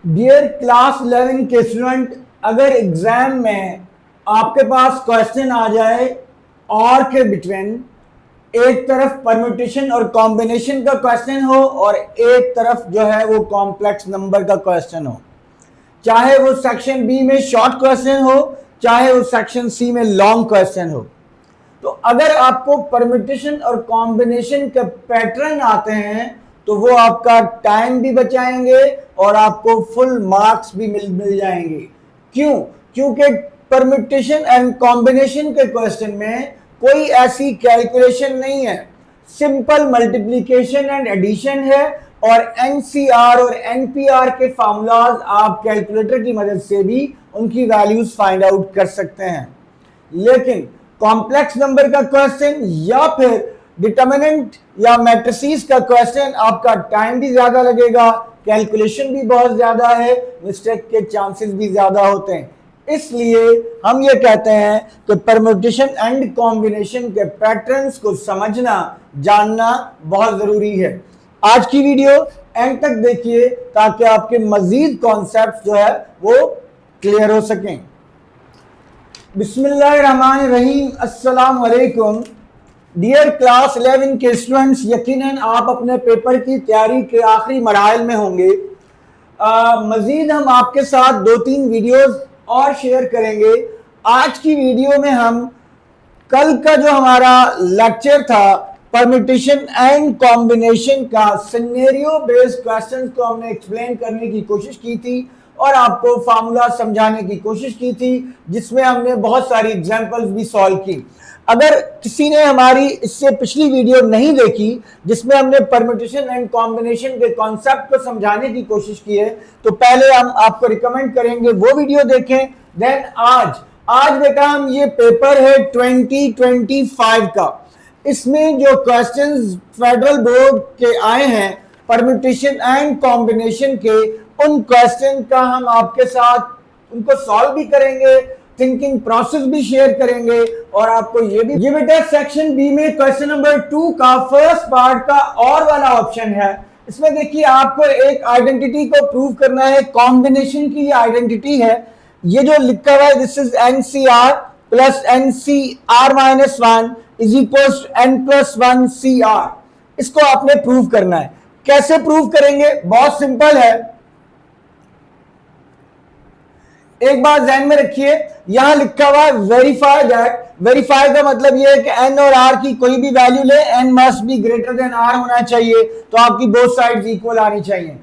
Dear class 11 के student, अगर exam में आपके पास क्वेश्चन आ जाए और के बिटवीन एक तरफ परम्यूटेशन और कॉम्बिनेशन का क्वेश्चन हो और एक तरफ जो है वो कॉम्प्लेक्स नंबर का क्वेश्चन हो, चाहे वो सेक्शन बी में शॉर्ट क्वेश्चन हो चाहे वो सेक्शन सी में लॉन्ग क्वेश्चन हो, तो अगर आपको परम्यूटेशन और कॉम्बिनेशन के पैटर्न आते हैं तो वो आपका टाइम भी बचाएंगे और आपको फुल मार्क्स भी मिल जाएंगे। क्यों? क्योंकि परम्यूटेशन एंड कॉम्बिनेशन के क्वेश्चन में कोई ऐसी कैलकुलेशन नहीं है, सिंपल मल्टीप्लिकेशन एंड एडिशन है और एनसीआर और एनपीआर के फार्मूलाज आप कैलकुलेटर की मदद से भी उनकी वैल्यूज फाइंड आउट कर सकते हैं। लेकिन कॉम्प्लेक्स नंबर का क्वेश्चन या फिर डिटर्मिनेंट या मैट्रिसेस का क्वेश्चन आपका टाइम भी ज्यादा लगेगा, कैलकुलेशन भी बहुत ज्यादा है, मिस्टेक के चांसेस भी ज्यादा होते हैं। इसलिए हम ये कहते हैं कि परम्यूटेशन एंड कॉम्बिनेशन के पैटर्न्स को समझना जानना बहुत जरूरी है। आज की वीडियो एंड तक देखिए ताकि आपके मजीद कॉन्सेप्ट जो है वो क्लियर हो सकें। बिस्मिल्लाहिर्रहमानिर्रहीम, अस्सलाम वालेकुम। डियर क्लास 11 के स्टूडेंट्स, यकीनन आप अपने पेपर की तैयारी के आखिरी मराहल में होंगे। मजीद हम आपके साथ 2-3 वीडियोस और शेयर करेंगे। आज की वीडियो में हम कल का जो हमारा लेक्चर था परम्यूटेशन एंड कॉम्बिनेशन का सिनेरियो बेस्ड क्वेश्चंस को हमने एक्सप्लेन करने की कोशिश की थी और आपको फार्मूला समझाने की कोशिश की थी, जिसमें हमने बहुत सारी एग्जांपल्स भी सॉल्व की। अगर किसी ने हमारी इससे पिछली वीडियो नहीं देखी जिसमें हमने परम्यूटेशन एंड कॉम्बिनेशन के कॉन्सेप्ट को समझाने की कोशिश की है, तो पहले हम आपको रिकमेंड करेंगे वो वीडियो देखें। देन आज बेटा हम ये पेपर है 2025 का, इसमें जो क्वेश्चंस फेडरल बोर्ड के आए हैं परम्यूटेशन एंड कॉम्बिनेशन के, उन क्वेश्चन का हम आपके साथ उनको सॉल्व भी करेंगे, थिंकिंग प्रोसेस भी शेयर करेंगे और आपको ये बेटा सेक्शन बी में क्वेश्चन नंबर 2 का फर्स्ट पार्ट का और वाला ऑप्शन है। इसमें देखिए आपको एक आइडेंटिटी को प्रूव करना है, कॉम्बिनेशन की ये आइडेंटिटी है। ये जो लिखा हुआ है this is NCR plus NCR minus 1 is equal N plus 1 CR. इसको आपने प्रूव करना है। कैसे प्रूव करेंगे? बहुत सिंपल है। एक बात ध्यान में रखिए, यहां लिखा हुआ है वेरीफाई दैट। वेरीफाई का मतलब यह है कि एन और आर की कोई भी वैल्यू ले, N must be greater than R होना चाहिए, तो आपकी बोथ साइड्स इक्वल आनी चाहिए।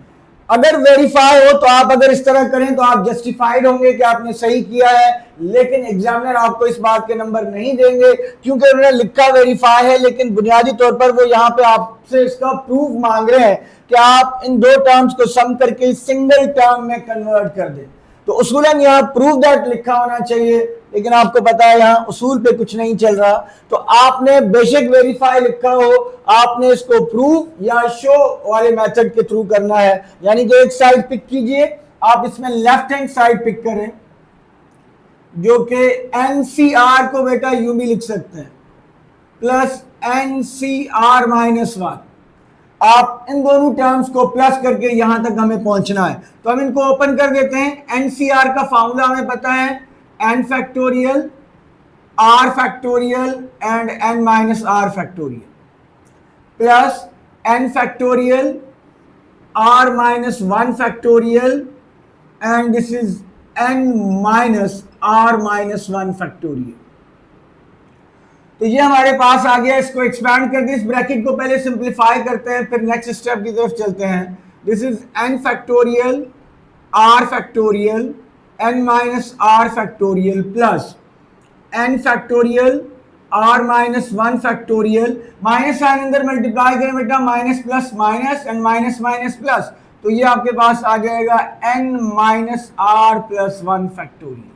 अगर वेरीफाई हो तो आप अगर इस तरह करें तो आप जस्टिफाइड होंगे कि आपने सही किया है, लेकिन एग्जामिनर आपको इस बात के नंबर नहीं देंगे क्योंकि उन्होंने लिखा वेरीफाई है, लेकिन बुनियादी तौर पर वो यहाँ पे आपसे इसका प्रूफ मांग रहे हैं कि आप इन दो टर्म्स को सम करके सिंगल टर्म में कन्वर्ट कर दें। तो उसूलन यहाँ प्रूव दैट लिखा होना चाहिए, लेकिन आपको पता है यहाँ उसूल पे कुछ नहीं चल रहा, तो आपने बेशक वेरीफाई लिखा हो, आपने इसको प्रूव या शो वाले मेथड के थ्रू करना है। यानी कि एक साइड पिक कीजिए, आप इसमें लेफ्ट हैंड साइड पिक करें, जो कि एनसीआर को बेटा यूं भी लिख सकते हैं प्लस एनसीआर माइनस 1। आप इन दोनों टर्म्स को प्लस करके यहां तक हमें पहुंचना है, तो हम इनको ओपन कर देते हैं। एनसीआर का फार्मूला हमें पता है, N factorial R factorial and N minus R factorial plus N factorial R minus 1 factorial and this is N minus R minus 1 factorial. तो ये हमारे पास आ गया। इसको एक्सपैंड करके इस ब्रैकेट को पहले सिंप्लीफाई करते हैं, फिर नेक्स्ट स्टेप की तरफ चलते हैं। This is N factorial R factorial N minus R factorial plus N factorial R minus 1 factorial. Minus sign अंदर मल्टीप्लाई करें बेटा, minus plus minus and minus minus plus, तो ये आपके पास आ जाएगा N minus R plus 1 factorial.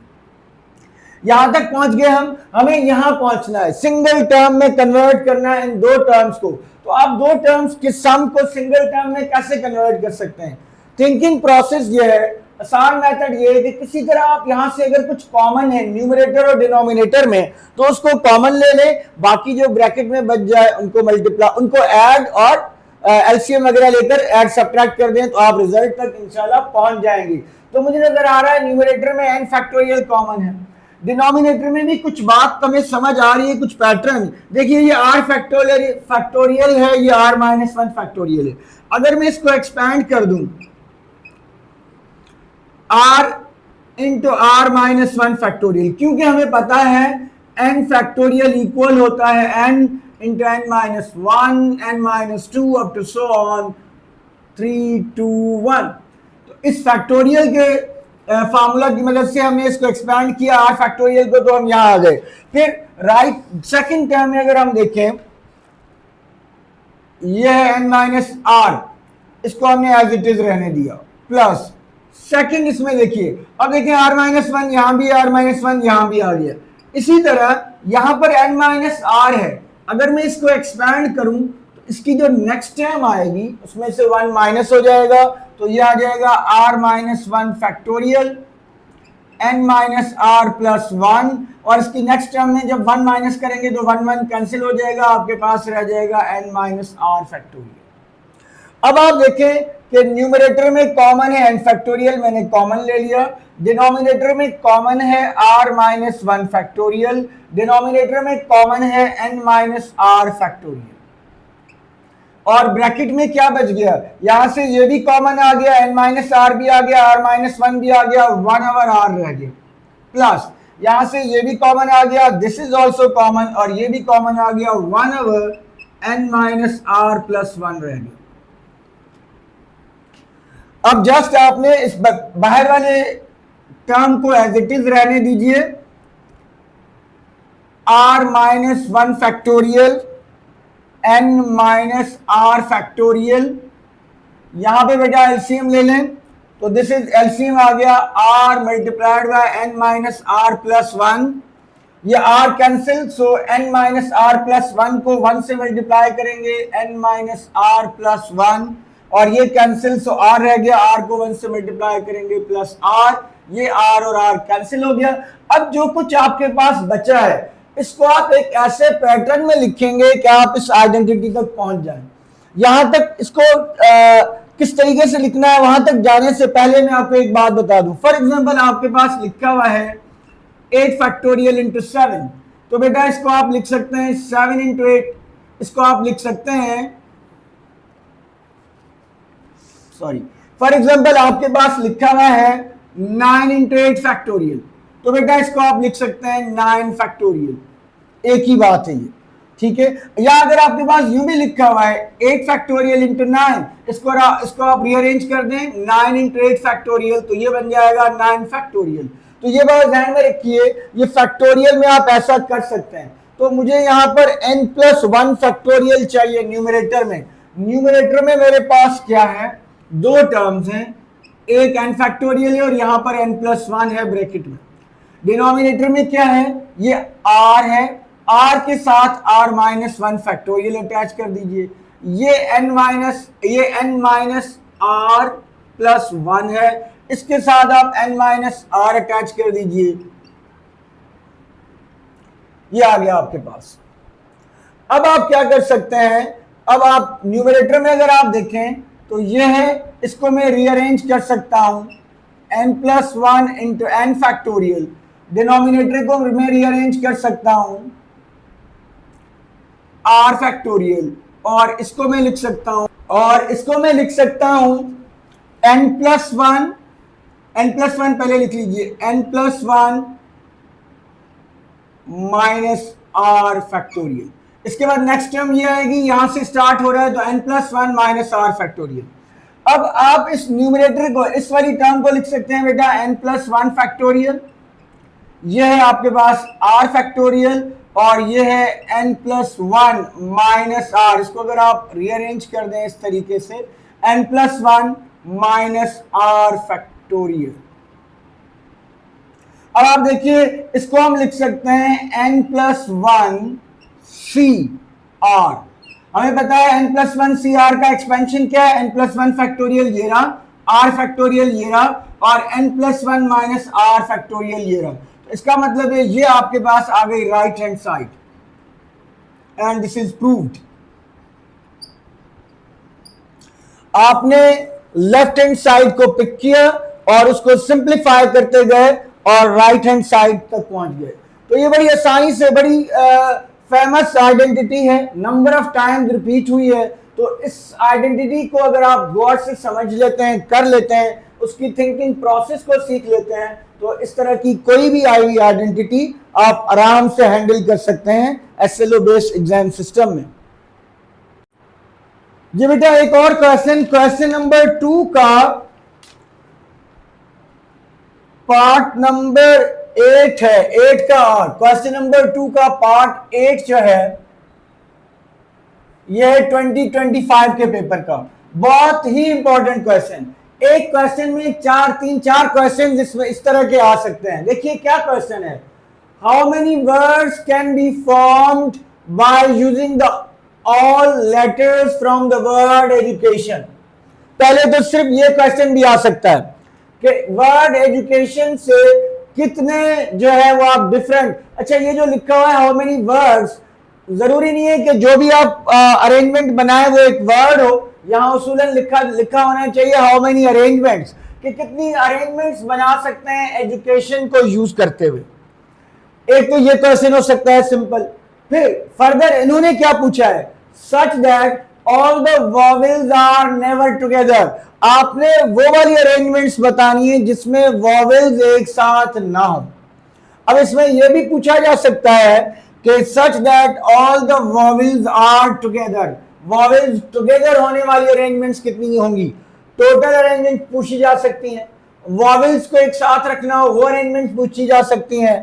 यहां तक पहुंच गए हम, हमें यहां पहुंचना है, सिंगल टर्म में कन्वर्ट करना है इन दो टर्म्स को। तो आप दो टर्म्स के सम को सिंगल टर्म में कैसे कन्वर्ट कर सकते हैं? थिंकिंग प्रोसेस ये है, आसान मेथड ये है कि किसी तरह आप यहां से अगर कुछ कॉमन है न्यूमरेटर और डिनोमिनेटर में, तो उसको कॉमन ले लें, बाकी जो ब्रैकेट में बच जाए उनको मल्टीप्लाई, उनको ऐड और एलसीएम वगैरह लेकर ऐड सब्ट्रैक्ट कर दें तो आप रिजल्ट तक इंशाल्लाह पहुंच जाएंगे। तो मुझे नजर आ रहा है न्यूमरेटर में n फैक्टोरियल कॉमन है, डिनोमिनेटर में भी कुछ बात हमें समझ आ रही है, कुछ पैटर्न। देखिए ये r फैक्टोरियल है, ये r माइनस 1 फैक्टोरियल है। अगर मैं इसको एक्सपैंड कर दूं r into r minus 1 factorial, क्योंकि हमें पता है n फैक्टोरियल इक्वल होता है n into n minus 1, n माइनस 2 अप टू सो ऑन 3, 2, 1। तो इस फैक्टोरियल के फार्मूला की मदद से हमने इसको एक्सपैंड किया r फैक्टोरियल को, तो हम यहां आ गए। फिर राइट सेकंड टर्म में अगर हम देखें, ये है n माइनस r, इसको हमने एज इट इज रहने दिया, प्लस सेकंड इसमें देखिए, अब देखिए r माइनस 1 यहां भी, r माइनस 1 यहां भी आ गया। इसी तरह यहां पर n माइनस r है, अगर मैं इसको एक्सपैंड करूं तो इसकी जो नेक्स्ट टर्म आएगी उसमें से 1 माइनस हो जाएगा, तो ये आ जाएगा r minus 1 factorial n minus r plus 1, और इसकी नेक्स्ट टर्म में जब 1 माइनस करेंगे तो 1 1 कैंसिल हो जाएगा, आपके पास रह जाएगा n माइनस r फैक्टोरियल। अब आप देखें कि न्यूमरेटर में कॉमन है n फैक्टोरियल, मैंने कॉमन ले लिया। डिनोमिनेटर में कॉमन है r माइनस 1 फैक्टोरियल, डिनोमिनेटर में कॉमन है n माइनस r फैक्टोरियल। और ब्रैकेट में क्या बच गया, यहां से ये भी कॉमन आ गया, n माइनस r भी आ गया, r माइनस 1 भी आ गया, 1 ओवर r रह गया, प्लस यहां से ये भी कॉमन आ गया, दिस इज ऑल्सो कॉमन, और ये भी कॉमन आ गया, 1 over n minus r plus 1 रह गया। अब जस्ट आपने इस बाहर वाले टर्म को एज इट इज रहने दीजिए, r minus 1 factorial n minus r factorial, यहां पे बेटा एलसीएम ले लें, तो दिस इज एलसीएम आ गया r multiplied by n minus r plus 1, ये r cancel, so n minus r plus 1 को 1 से मल्टीप्लाई करेंगे n माइनस r प्लस 1, और ये कैंसिल, सो r रह गया, r को 1 से मल्टीप्लाई करेंगे प्लस r, ये r और r कैंसिल हो गया। अब जो कुछ आपके पास बचा है इसको आप एक ऐसे पैटर्न में लिखेंगे कि आप इस आइडेंटिटी तक पहुंच जाएं। यहां तक इसको किस तरीके से लिखना है, वहां तक जाने से पहले मैं आपको एक बात बता दूं। फॉर एग्जांपल आपके पास लिखा हुआ है 8 फैक्टोरियल इंटू 7, तो बेटा इसको आप लिख सकते हैं 7 इंटू 8, इसको आप लिख सकते हैं, सॉरी, फॉर एग्जांपल आपके पास लिखा हुआ है 9 इंटू 8 फैक्टोरियल, तो बेटा इसको आप लिख सकते हैं 9 फैक्टोरियल, एक ही बात है ये, ठीक है। या अगर आपके पास यूं भी लिखा हुआ है 8 फैक्टोरियल इंटू 9, इसको आप रीअरेंज कर दें 9 इंटू 8 फैक्टोरियल, तो ये बन जाएगा 9 फैक्टोरियल। तो ये बात ध्यान में रखिए, ये फैक्टोरियल में आप ऐसा कर सकते हैं। तो मुझे यहाँ पर n प्लस 1 फैक्टोरियल चाहिए न्यूमरेटर में। न्यूमरेटर में मेरे पास क्या है, दो टर्म्स हैं, एक n फैक्टोरियल है और यहाँ पर n प्लस 1 है ब्रैकेट में। डिनोमिनेटर में क्या है, ये r है, r के साथ r माइनस 1 फैक्टोरियल अटैच कर दीजिए, ये n माइनस r प्लस 1 है, इसके साथ आप n माइनस r अटैच कर दीजिए, ये आ गया आपके पास। अब आप क्या कर सकते हैं, अब आप न्यूमरेटर में अगर आप देखें तो ये है, इसको मैं रीअरेंज कर सकता हूं n plus 1 into n factorial, denominator को मैं रीअरेंज कर सकता हूं r फैक्टोरियल, और इसको मैं लिख सकता हूं n प्लस 1 पहले लिख लीजिए, n plus 1 minus r factorial. इसके बाद नेक्स्ट टर्म ये आएगी, यहां से स्टार्ट हो रहा है, तो n plus 1 minus r factorial. अब आप इस न्यूमरेटर को, इस वाली टर्म को लिख सकते हैं बेटा n प्लस 1 फैक्टोरियल, ये है आपके पास r फैक्टोरियल, और ये है n प्लस 1 माइनस r, इसको अगर आप रीअरेंज कर दें इस तरीके से, n plus 1 minus r factorial. अब आप देखिए, इसको हम लिख सकते हैं n प्लस 1 सी आर। हमें पता है n प्लस 1 सी आर का एक्सपेंशन क्या है, n प्लस 1 फैक्टोरियल ये रहा, r फैक्टोरियल ये रहा, और n plus 1 minus r factorial ये रहा। तो इसका मतलब है ये आपके पास आ गई right hand side, and this is proved. आपने लेफ्ट हैंड साइड को पिक किया और उसको सिंप्लीफाई करते गए और राइट हैंड साइड तक पहुंच गए। तो ये बड़ी आसानी से बड़ी फेमस आइडेंटिटी है, नंबर ऑफ टाइम्स रिपीट हुई है। तो इस आइडेंटिटी को अगर आप गौर से समझ लेते हैं, कर लेते हैं, उसकी थिंकिंग प्रोसेस को सीख लेते हैं, तो इस तरह की कोई भी आई हुई आइडेंटिटी आप आराम से हैंडल कर सकते हैं एसएलओ बेस्ड एग्जाम सिस्टम में। जी बेटा एक और क्वेश्चन नंबर 2 का पार्ट नंबर 8 है, 8 का और क्वेश्चन नंबर 2 का पार्ट 8 जो है यह है 2025 के पेपर का बहुत ही इंपॉर्टेंट क्वेश्चन। एक क्वेश्चन में तीन चार क्वेश्चन इसमें इस तरह के आ सकते हैं। देखिए क्या क्वेश्चन है, how many words can be formed by using the all letters from the word education. पहले तो सिर्फ ये क्वेश्चन भी आ सकता है कि वर्ड एजुकेशन से कितने जो है वो आप डिफरेंट, अच्छा ये जो लिखा हुआ है हाउ मेनी वर्ड्स, जरूरी नहीं है कि जो भी आप अरेंजमेंट बनाए वो एक वर्ड हो, यहां उसूलन लिखा होना चाहिए हाउ मेनी अरेंजमेंट्स, कि कितनी अरेंजमेंट्स बना सकते हैं एजुकेशन को यूज करते हुए। एक तो ये क्वेश्चन हो सकता है सिंपल। फिर फर्दर इन्होंने क्या पूछा है, such that all the vowels are never together. आपने वो वाली अरेंजमेंट्स बतानी है जिसमें वॉवेल्स एक साथ ना हो। अब इसमें यह भी पूछा जा सकता है कि such that all the vowels are together, vowels together होने वाली अरेंजमेंट्स कितनी होंगी, टोटल अरेंजमेंट पूछी जा सकती हैं। वॉवेल्स को एक साथ रखना हो वो अरेंजमेंट्स पूछी जा सकती हैं।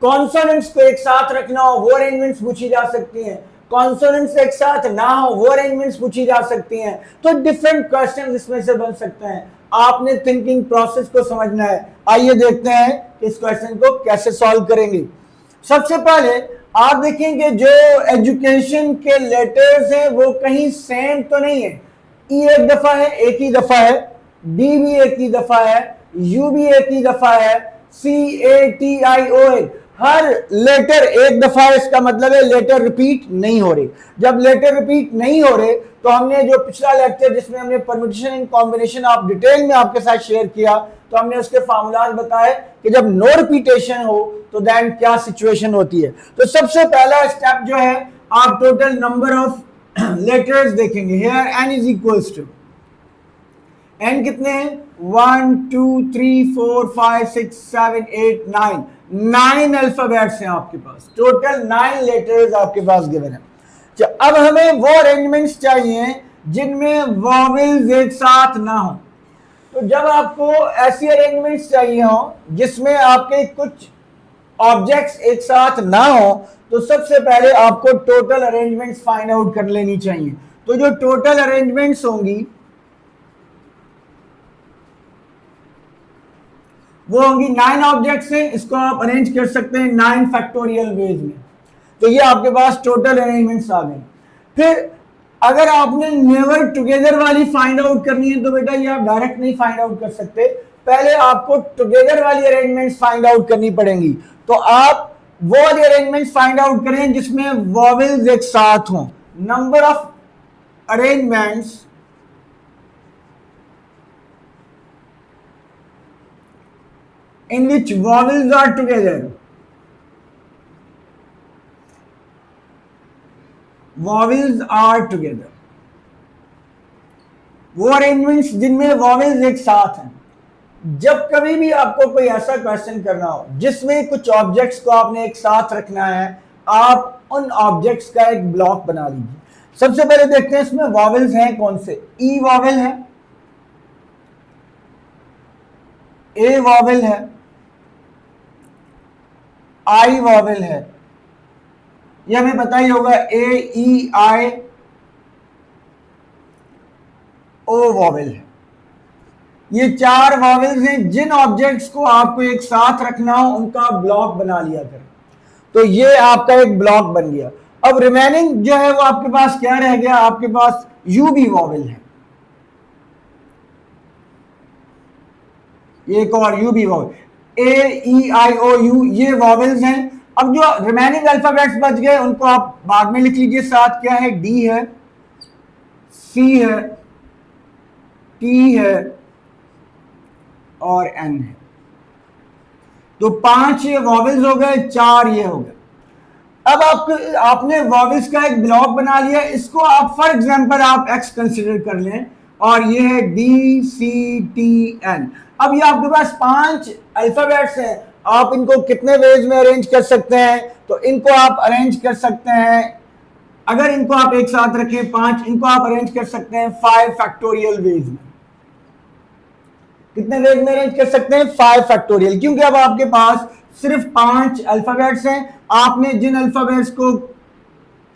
कॉन्सोनेंट्स को एक साथ रखना हो वो अरेंजमेंट्स पूछी जा सकती हैं। कॉन्सोनेंट्स एक साथ ना हो वो अरेंजमेंट्स पूछी जा सकती हैं। तो डिफरेंट क्वेश्चन इसमें से बन सकते हैं। आपने थिंकिंग प्रोसेस को समझना है। आइए देखते हैं कि इस क्वेश्चन को कैसे सॉल्व करेंगे। सबसे पहले आप देखेंगे जो एजुकेशन के लेटर्स हैं वो कहीं सेम तो नहीं है। ई एक दफा है, एक ही दफा है, डी भी एक ही दफा है, यू भी एक ही दफा है, CATIO हर लेटर एक दफा है, इसका मतलब है लेटर रिपीट नहीं हो रही। जब लेटर रिपीट नहीं हो रहे तो हमने जो पिछला लेक्चर जिसमें हमने परम्यूटेशन एंड कॉम्बिनेशन आप डिटेल में आपके साथ शेयर किया, तो हमने उसके फार्मूलाज बताए कि जब नो रिपीटेशन हो तो देन क्या सिचुएशन होती है। तो सबसे पहला स्टेप जो है आप टोटल नंबर ऑफ लेटर्स देखेंगे। Here n is equals to, n कितने हैं 1 2 3 4 5 6 7 8 9, 9 अल्फाबेट्स हैं आपके पास, टोटल 9 लेटर्स आपके पास गिवन है। अब हमें वो अरेंजमेंट्स चाहिए जिनमें वॉवेल्स एक साथ ना हो। तो जब आपको ऐसी अरेंजमेंट्स चाहिए हो जिसमें आपके कुछ ऑब्जेक्ट्स एक साथ ना हो, तो सबसे पहले आपको टोटल अरेंजमेंट्स फाइंड आउट कर लेनी चाहिए। तो जो टोटल अरेंजमेंट्स होंगी वो होंगी 9 ऑब्जेक्ट्स हैं, इसको आप अरेंज कर सकते हैं 9 फैक्टोरियल वेज में। तो ये आपके पास टोटल अरेंजमेंट्स आ गए। फिर अगर आपने नेवर टुगेदर वाली फाइंड आउट करनी है तो बेटा ये आप डायरेक्ट नहीं फाइंड आउट कर सकते, पहले आपको टुगेदर वाली अरेंजमेंट्स फाइंड आउट करनी पड़ेंगी। तो आप वो वाली अरेंजमेंट्स फाइंड आउट करें जिसमें वॉवेल्स एक साथ हों। Number of arrangements in which vowels are together, vowels are together, वो अरेंजमेंट्स जिनमें वॉवेल्स एक साथ हैं। जब कभी भी आपको कोई ऐसा क्वेश्चन करना हो जिसमें कुछ ऑब्जेक्ट्स को आपने एक साथ रखना है, आप उन ऑब्जेक्ट्स का एक ब्लॉक बना लीजिए। सबसे पहले देखते हैं इसमें वॉवेल्स हैं कौन से। ई वॉवेल है, ए वॉवेल है, आई वॉवेल है, यह हमें पता ही होगा, ए ई आई ओ वॉवेल है। ये 4 वॉवेल्स हैं जिन ऑब्जेक्ट्स को आपको एक साथ रखना हो उनका ब्लॉक बना लिया करें। तो ये आपका एक ब्लॉक बन गया। अब रिमेनिंग जो है वो आपके पास क्या रह गया, आपके पास यू भी वॉवेल है, एक और यू भी vowel, A E I O U, ये वॉवेल्स हैं। अब जो रिमेनिंग अल्फाबेट्स बच गए उनको आप बाद में लिख लीजिए साथ। क्या है, डी है, सी है, टी है और एन है। तो 5 ये वॉवेल्स हो गए, 4 ये हो गए। अब आपने वॉवेल्स का एक ब्लॉक बना लिया, इसको आप फॉर एग्जांपल आप एक्स कंसिडर कर लें और ये है डी सी टी एन। अब ये आपके पास 5 अल्फाबेट्स हैं, आप इनको कितने वेज में अरेंज कर सकते हैं? तो इनको आप अरेंज कर सकते हैं, अगर इनको आप एक साथ रखें 5, इनको आप अरेंज कर सकते हैं 5 फैक्टोरियल वेज में। कितने वेज में अरेंज कर सकते हैं? 5 फैक्टोरियल, क्योंकि अब आपके पास सिर्फ 5 अल्फाबेट्स हैं, आपने जिन अल्फाबेट्स को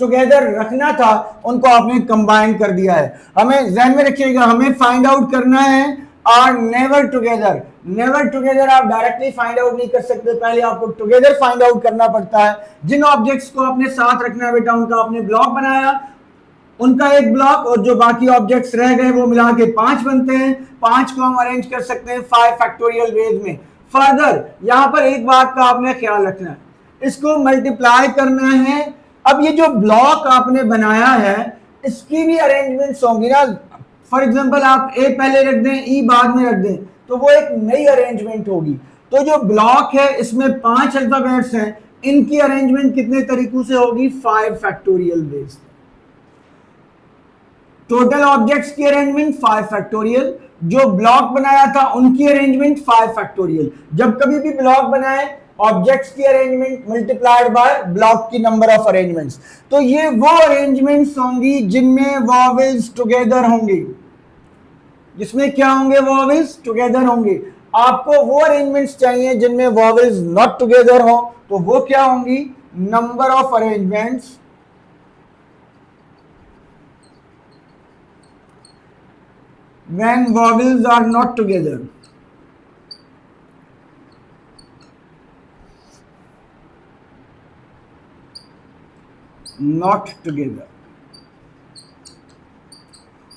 टुगेदर रखना था उनको आपने कंबाइन कर दिया है। हमें ध्यान में रखिएगा, हमें फाइंड आउट करना है are never together. Never together आप डायरेक्टली फाइंड आउट नहीं कर सकते, पहले आपको टुगेदर फाइंड आउट करना पड़ता है। जिन ऑब्जेक्ट्स को आपने साथ रखना है बेटा, उनका आपने ब्लॉक बनाया, उनका एक ब्लॉक, और जो बाकी ऑब्जेक्ट्स रह गए वो मिला के 5 बनते हैं। 5 को हम अरेंज कर सकते हैं 5 फैक्टोरियल वेज में। फर्दर यहां पर एक बात का आपने ख्याल रखना है, इसको मल्टीप्लाई करना है। अब ये जो ब्लॉक आपने बनाया है इसकी भी अरेंजमेंट्स होंगी ना। फॉर एग्जांपल आप ए पहले रख दें, ई बाद में रख दें, तो वो एक नई अरेंजमेंट होगी। तो जो ब्लॉक है इसमें 5 अल्फाबेट्स हैं, इनकी अरेंजमेंट कितने तरीकों से होगी? 5 फैक्टोरियल वेज। टोटल ऑब्जेक्ट्स की अरेंजमेंट 5 फैक्टोरियल, जो ब्लॉक बनाया था उनकी अरेंजमेंट 5 फैक्टोरियल। जब कभी भी ब्लॉक बनाए, ऑब्जेक्ट्स की अरेंजमेंट मल्टीप्लाइड बाय ब्लॉक की नंबर ऑफ अरेंजमेंट्स। तो ये वो अरेंजमेंट्स होंगी जिनमें वॉवेल्स टुगेदर होंगे, जिसमें क्या होंगे? वॉवेल्स टुगेदर होंगे। आपको वो अरेंजमेंट्स चाहिए जिनमें वॉवेल्स नॉट टुगेदर हो, तो वो क्या होंगी? Number of arrangements when vowels are not together. Not together.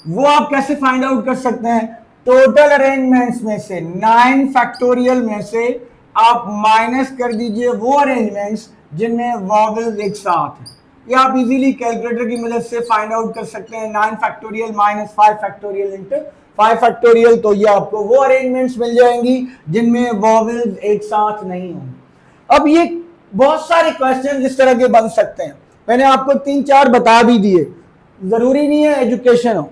वो आप कैसे फाइंड आउट कर सकते हैं? टोटल अरेंजमेंट्स में से 9 फैक्टोरियल में से आप माइनस कर दीजिए वो अरेंजमेंट्स जिनमें वॉवेल्स एक साथ हैं। ये आप इजीली कैलकुलेटर की मदद से फाइंड आउट कर सकते हैं। 9 factorial minus 5 factorial into 5 factorial, तो ये आपको वो अरेंजमेंट्स मिल जाएंगी जिनमें वॉवेल्स एक साथ नहीं होंगे। अब ये बहुत सारे क्वेश्चन इस तरह के बन सकते हैं, मैंने आपको 3-4 बता भी दिए। जरूरी नहीं है एजुकेशन हो,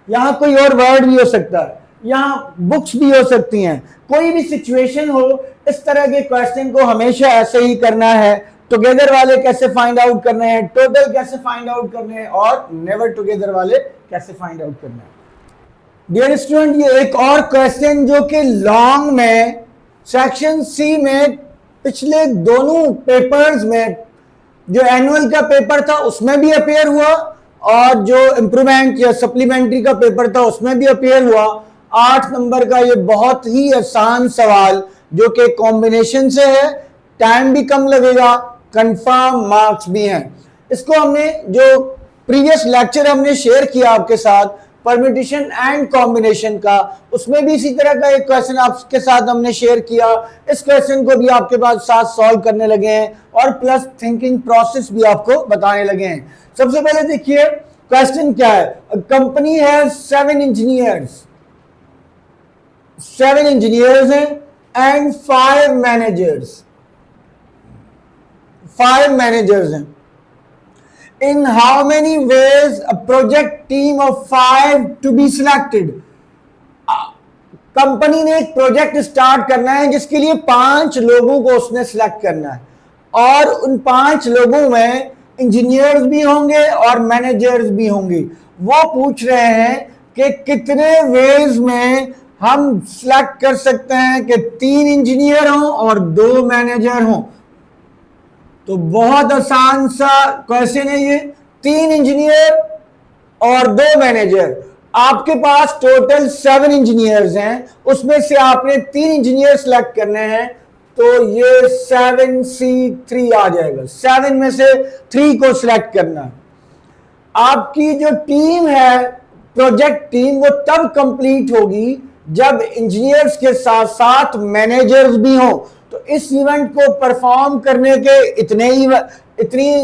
यहाँ कोई और वर्ड भी हो सकता है, यहाँ बुक्स भी हो सकती हैं, कोई भी सिचुएशन हो। इस तरह के क्वेश्चन को हमेशा ऐसे ही करना है। टुगेदर वाले कैसे फाइंड आउट करने हैं, टोटल कैसे फाइंड आउट करने हैं, और नेवर टुगेदर वाले कैसे फाइंड आउट करने हैं। डियर स्टूडेंट, ये एक और क्वेश्चन जो कि लॉन्ग में सेक्शन सी में पिछले दोनों पेपर्स में, जो एनुअल का पेपर था उसमें भी अपेयर हुआ और जो इम्प्रूवमेंट या सप्लीमेंट्री का पेपर था उसमें भी अपेयर हुआ। 8 नंबर का ये बहुत ही आसान सवाल जो कि कॉम्बिनेशन से है, टाइम भी कम लगेगा, कंफर्म मार्क्स भी हैं। इसको हमने जो प्रीवियस लेक्चर हमने शेयर किया आपके साथ परम्यूटेशन एंड कॉम्बिनेशन का, उसमें भी इसी तरह का एक क्वेश्चन आपके साथ हमने शेयर किया। इस क्वेश्चन को भी आपके पास साथ सॉल्व करने लगे हैं और प्लस थिंकिंग प्रोसेस भी आपको बताने लगे हैं। सबसे पहले देखिए क्वेश्चन क्या है। कंपनी है 7 इंजीनियर्स, 7 इंजीनियर्स हैं एंड 5 मैनेजर्स, 5 मैनेजर्स हैं। In how many ways a project team of 5 to be selected? Company ने एक प्रोजेक्ट स्टार्ट करना है जिसके लिए 5 लोगों को उसने सिलेक्ट करना है, और उन 5 लोगों में इंजीनियर्स भी होंगे और मैनेजर्स भी होंगे। वो पूछ रहे हैं कि कितने वेज में हम सिलेक्ट कर सकते हैं कि 3 इंजीनियर हों और 2 मैनेजर हों। तो बहुत आसान सा क्वेश्चन है ये। 3 इंजीनियर और 2 मैनेजर, आपके पास टोटल 7 इंजीनियर्स हैं, उसमें से आपने 3 इंजीनियर सेलेक्ट करने हैं, तो ये 7C3 आ जाएगा। 7 में से 3 को सिलेक्ट करना है। आपकी जो टीम है प्रोजेक्ट टीम, वो तब कंप्लीट होगी जब इंजीनियर्स के साथ साथ मैनेजर्स भी हों। तो इस इवेंट को परफॉर्म करने के इतनी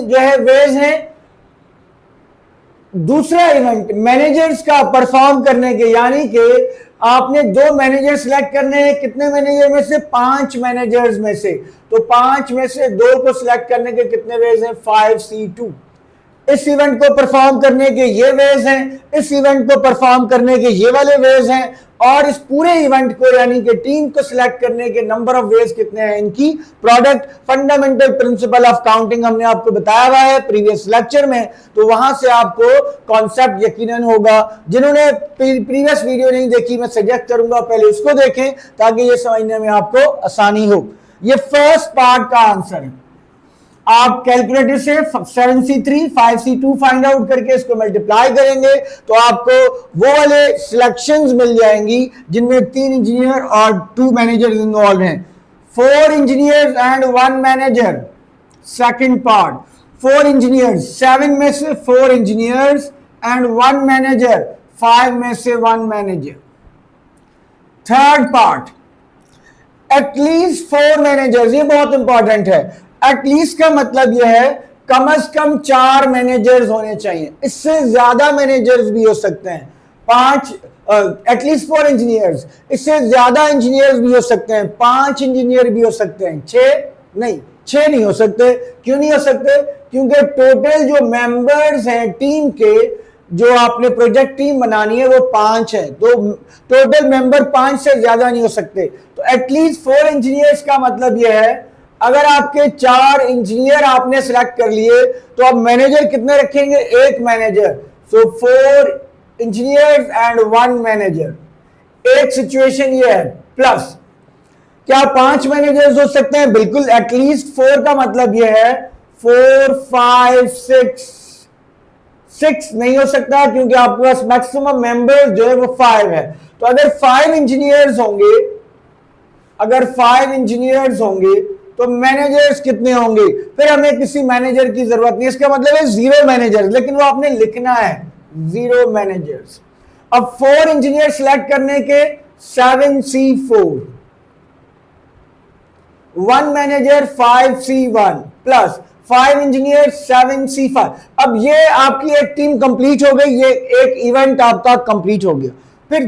जो है वेज हैं, दूसरा इवेंट मैनेजर्स का परफॉर्म करने के, यानी कि आपने 2 मैनेजर सिलेक्ट करने हैं, कितने मैनेजर में से? 5 मैनेजर्स में से। तो 5 में से 2 को सिलेक्ट करने के कितने वेज हैं? 5C2। इस इवेंट को परफॉर्म करने के ये वेज हैं, इस इवेंट को परफॉर्म करने के ये वाले वेज हैं, और इस पूरे इवेंट को यानी कि टीम को सिलेक्ट करने के नंबर ऑफ वेज कितने हैं इनकी? Product fundamental principle of counting हमने आपको बताया हुआ है प्रीवियस लेक्चर में, तो वहां से आपको कॉन्सेप्ट यकीनन होगा। जिन्होंने प्रीवियस वीडियो नहीं देखी, मैं सजेस्ट करूंगा पहले उसको देखें ताकि ये समझने में आपको आसानी हो। ये फर्स्ट पार्ट का आंसर है। आप कैलकुलेटर से 7C3 5C2 फाइंड आउट करके इसको मल्टीप्लाई करेंगे तो आपको वो वाले सिलेक्शंस मिल जाएंगी जिनमें 3 इंजीनियर और 2 मैनेजर इन्वॉल्व हैं। 4 engineers and 1 manager. Second part 4 engineers, 7 में से 4 इंजीनियर्स एंड 1 मैनेजर, 5 में से 1 manager. Third part at least 4 managers, ये बहुत इंपॉर्टेंट है। एटलीस्ट का मतलब यह है कम से कम 4 मैनेजर्स होने चाहिए, इससे ज्यादा मैनेजर्स भी हो सकते हैं। 5 एटलीस्ट 4 इंजीनियर्स, इससे ज्यादा इंजीनियर्स भी हो सकते हैं, 5 इंजीनियर भी हो सकते हैं, 6 नहीं हो सकते। क्यों नहीं हो सकते? क्योंकि टोटल जो मेंबर्स हैं टीम के, जो आपने प्रोजेक्ट टीम बनानी है वो 5 है, तो टोटल मेंबर 5 से ज्यादा नहीं हो सकते। तो एटलीस्ट 4 इंजीनियर्स का मतलब यह है अगर आपके 4 इंजीनियर आपने सिलेक्ट कर लिए तो अब मैनेजर कितने रखेंगे? 1 manager. So 4 engineers and 1 manager. एक सिचुएशन ये है। प्लस क्या 5 मैनेजर्स हो सकते हैं? बिल्कुल। एटलीस्ट 4 का मतलब यह है 4 5 6 नहीं हो सकता क्योंकि आपके पास मैक्सिमम मेंबर्स जो है वो 5 है। तो अगर 5 इंजीनियर्स होंगे, अगर 5 इंजीनियर्स होंगे तो मैनेजर्स कितने होंगे? फिर हमें किसी मैनेजर की जरूरत नहीं, इसका मतलब है 0 मैनेजर्स, लेकिन वो आपने लिखना है 0 मैनेजर्स। अब 4 इंजीनियर सिलेक्ट करने के 7C4, 1 manager 5C1 plus 5 engineer 7C5। अब ये आपकी एक टीम कंप्लीट हो गई, ये एक इवेंट आपका कंप्लीट हो गया। फिर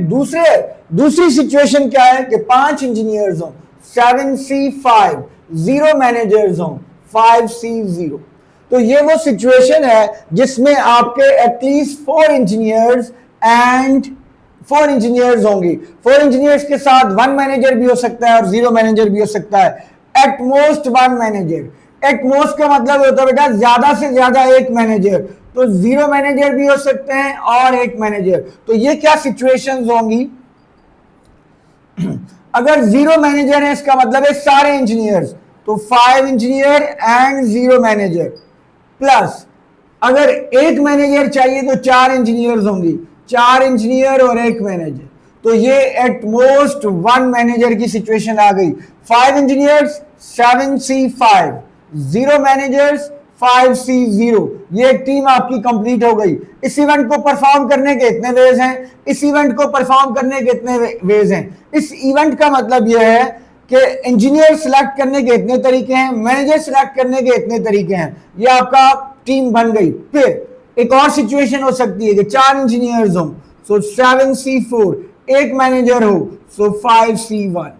दूसरी सिचुएशन क्या है कि 5 इंजीनियर्स हो, 7C5, 0 मैनेजर्स हो, 5C0। तो ये वो सिचुएशन है जिसमें आपके एटलीस्ट 4 इंजीनियर्स एंड 4 इंजीनियर्स होंगी। 4 इंजीनियर्स के साथ 1 मैनेजर भी हो सकता है और 0 मैनेजर भी हो सकता है। At most 1 manager. एटमोस्ट का मतलब होता है बेटा ज्यादा से ज्यादा 1 मैनेजर, तो 0 मैनेजर भी हो सकते हैं और 1 मैनेजर। तो ये क्या सिचुएशंस होंगी? अगर 0 मैनेजर है इसका मतलब है सारे इंजीनियर्स, तो 5 इंजीनियर एंड 0 मैनेजर। प्लस अगर 1 मैनेजर चाहिए तो 4 इंजीनियर्स होंगी, 4 इंजीनियर और 1 मैनेजर। तो ये एटमोस्ट 1 मैनेजर की सिचुएशन आ गई। 5 इंजीनियर्स 7C5, 0 मैनेजर्स 5C0। ये टीम आपकी कंप्लीट हो गई। इस इवेंट को परफॉर्म करने के इतने वेज हैं, इस इवेंट को परफॉर्म करने के इतने वेज हैं। इस इवेंट का मतलब यह है कि इंजीनियर सिलेक्ट करने के इतने तरीके हैं, मैनेजर सिलेक्ट करने के इतने तरीके हैं। ये आपका टीम बन गई। फिर एक और सिचुएशन हो सकती है कि 4 इंजीनियर्स हो, सो 7C4, 1 मैनेजर हो, सो 5C1।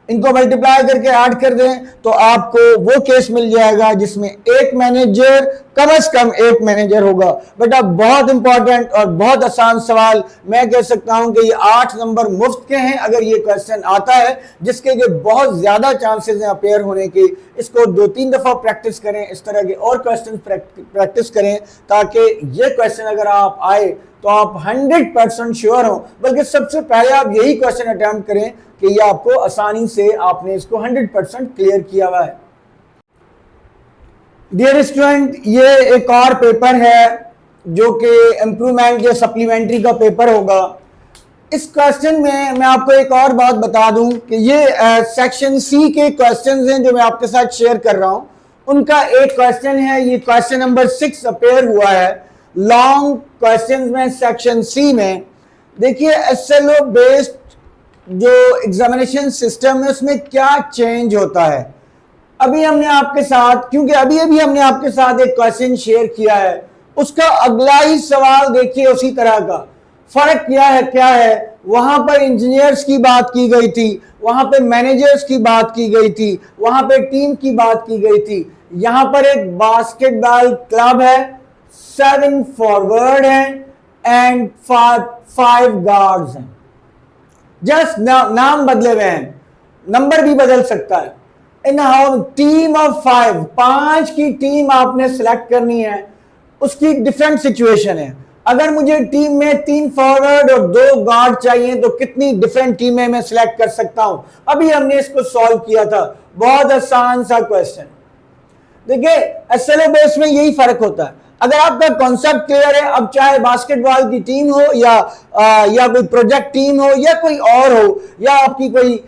इनको मल्टीप्लाई करके ऐड कर दें तो आपको वो केस मिल जाएगा जिसमें 1 मैनेजर, कम से कम 1 मैनेजर होगा। बेटा बहुत इंपॉर्टेंट और बहुत आसान सवाल, मैं कह सकता हूं कि ये 8 नंबर मुफ्त के हैं अगर ये क्वेश्चन आता है, जिसके के बहुत ज्यादा चांसेस हैं अपेयर होने के। इसको 2-3 दफा प्रैक्टिस करें, इस तरह के और क्वेश्चन प्रैक्टिस करें ताकि ये क्वेश्चन अगर आप आए तो आप 100% श्योर हो। बल्कि सबसे पहले आप यही क्वेश्चन अटेम्प्ट करें कि ये आपको आसानी से आपने इसको 100% क्लियर किया हुआ है। डियर स्टूडेंट, ये एक और पेपर है जो कि इम्प्रूवमेंट या सप्लीमेंट्री का पेपर होगा। इस क्वेश्चन में मैं आपको एक और बात बता दूं कि ये सेक्शन सी के क्वेश्चंस हैं जो मैं आपके साथ शेयर कर रहा हूं। उनका एक क्वेश्चन है, ये क्वेश्चन नंबर 6 अपेयर हुआ है लॉन्ग क्वेश्चंस में सेक्शन सी में। देखिए एसएलओ बेस्ड जो एग्जामिनेशन सिस्टम है उसमें क्या चेंज होता है। अभी हमने आपके साथ, क्योंकि अभी हमने आपके साथ एक क्वेश्चन शेयर किया है, उसका अगला ही सवाल देखिए उसी तरह का। फर्क क्या है, वहां पर इंजीनियर्स की बात की गई थी, वहां पे मैनेजर्स की बात की गई थी, वहां पे टीम की बात की गई थी। यहां पर एक बास्केटबॉल क्लब है, 7 फॉरवर्ड हैं एंड 5 गार्ड्स हैं। जस्ट नाम बदले हुए हैं, नंबर भी बदल सकता है। इन हाउ टीम ऑफ 5 की टीम आपने सेलेक्ट करनी है, उसकी डिफरेंट सिचुएशन है। अगर मुझे टीम में 3 फॉरवर्ड और 2 गार्ड चाहिए तो कितनी डिफरेंट टीमें मैं सिलेक्ट कर सकता हूं। अभी हमने इसको सॉल्व किया था, बहुत आसान सा क्वेश्चन। देखिए एसएलओ बेस में यही फर्क होता है। अगर आपका कॉन्सेप्ट क्लियर है, अब चाहे बास्केटबॉल की टीम हो या कोई प्रोजेक्ट टीम हो या कोई और हो, या आपकी कोई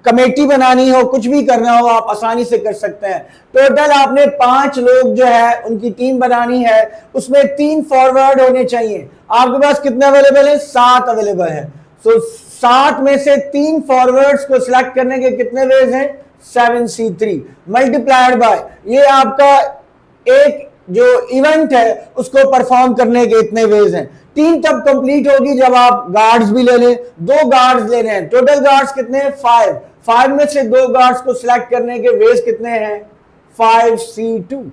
कमेटी बनानी हो, कुछ भी करना हो, आप आसानी से कर सकते हैं। टोटल आपने 5 लोग जो है उनकी टीम बनानी है, उसमें 3 फॉरवर्ड होने चाहिए। आपके पास कितने अवेलेबल है? 7 अवेलेबल है। सो 7 में से 3 फॉरवर्ड्स को सिलेक्ट करने के कितने वेज हैं? 7C3 मल्टीप्लाइड बाय ये आपका एक जो इवेंट है उसको परफॉर्म करने के इतने वेज हैं। 3 तब कंप्लीट होगी जब आप गार्ड्स भी ले लें, 2 गार्ड्स ले रहे हैं। टोटल गार्ड्स कितने हैं? 5 में से 2 गार्ड्स को सिलेक्ट करने के वेज कितने हैं? 5C2।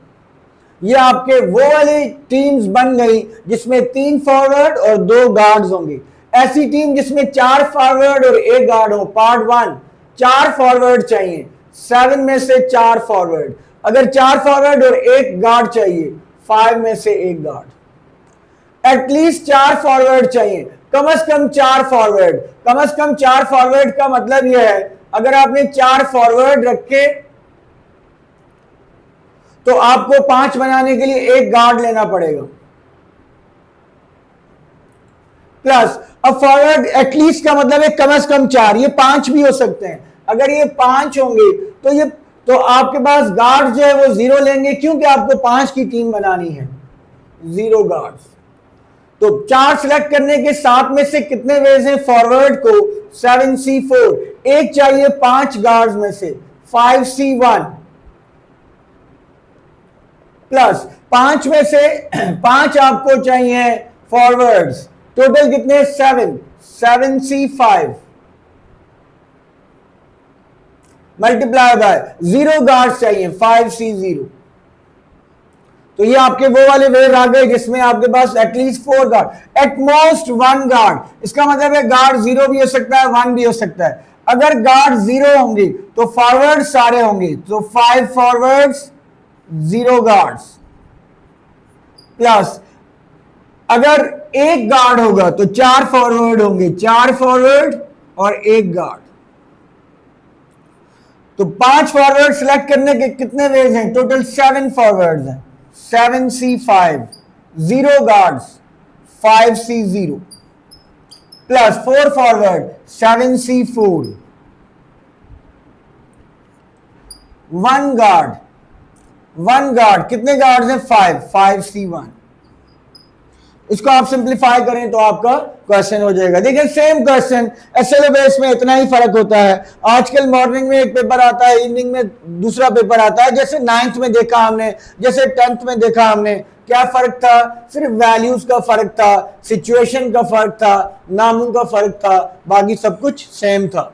ये आपके वो वाली टीम्स बन गई जिसमें 3 फॉरवर्ड और 2 गार्ड्स होंगे। ऐसी टीम जिसमें 4 फॉरवर्ड और 1 गार्ड हो, पार्ट 1 4 फॉरवर्ड चाहिए, 7 में से 4 फॉरवर्ड। अगर 4 फॉरवर्ड और 1 गार्ड चाहिए, 5 में से 1 गार्ड। एटलीस्ट 4 फॉरवर्ड चाहिए, कम से कम 4 फॉरवर्ड। कम से कम 4 फॉरवर्ड का मतलब यह है अगर आपने 4 फॉरवर्ड रखे तो आपको 5 बनाने के लिए 1 गार्ड लेना पड़ेगा। प्लस अब फॉरवर्ड एटलीस्ट का मतलब है कम से कम 4, ये 5 भी हो सकते हैं। अगर ये 5 होंगे तो आपके पास गार्ड जो है वो 0 लेंगे, क्योंकि आपको 5 की टीम बनानी है, 0 गार्ड्स। तो 4 सिलेक्ट करने के 7 में से कितने वेज हैं फॉरवर्ड को? 7C4। एक चाहिए 5 गार्ड्स में से, 5C1 प्लस 5 में से 5 आपको चाहिए फॉरवर्ड्स। टोटल कितने? 7C5 मल्टीप्लाई बाय 0 गार्ड्स चाहिए, 5C0। तो ये आपके वो वाले वेव आ गए जिसमें आपके पास एटलीस्ट 4 गार्ड, एटमोस्ट 1 गार्ड। इसका मतलब है गार्ड 0 भी हो सकता है, 1 भी हो सकता है। अगर गार्ड 0 होंगे तो फॉरवर्ड सारे होंगे, तो 5 फॉरवर्ड्स 0 गार्ड्स। प्लस अगर 1 गार्ड होगा तो 4 फॉरवर्ड होंगे, 4 फॉरवर्ड और 1 गार्ड। तो 5 फॉरवर्ड सिलेक्ट करने के कितने वेज हैं? टोटल 7 फॉरवर्ड्स हैं, 7C5, 0 guards, 5C0 plus 4 forward, 7C4, 1 guard, कितने गार्ड्स हैं? 5C1। इसको आप सिंप्लीफाई करें तो आपका क्वेश्चन हो जाएगा। देखिए सेम क्वेश्चन एसएलओ बेस में इतना ही फर्क होता है। आजकल मॉर्निंग में एक पेपर आता है, इवनिंग में दूसरा पेपर आता है। जैसे 9th में देखा हमने, जैसे 10th में देखा हमने, क्या फर्क था? सिर्फ वैल्यूज का फर्क था, सिचुएशन का फर्क था, नामों का फर्क था, बाकी सब कुछ सेम था।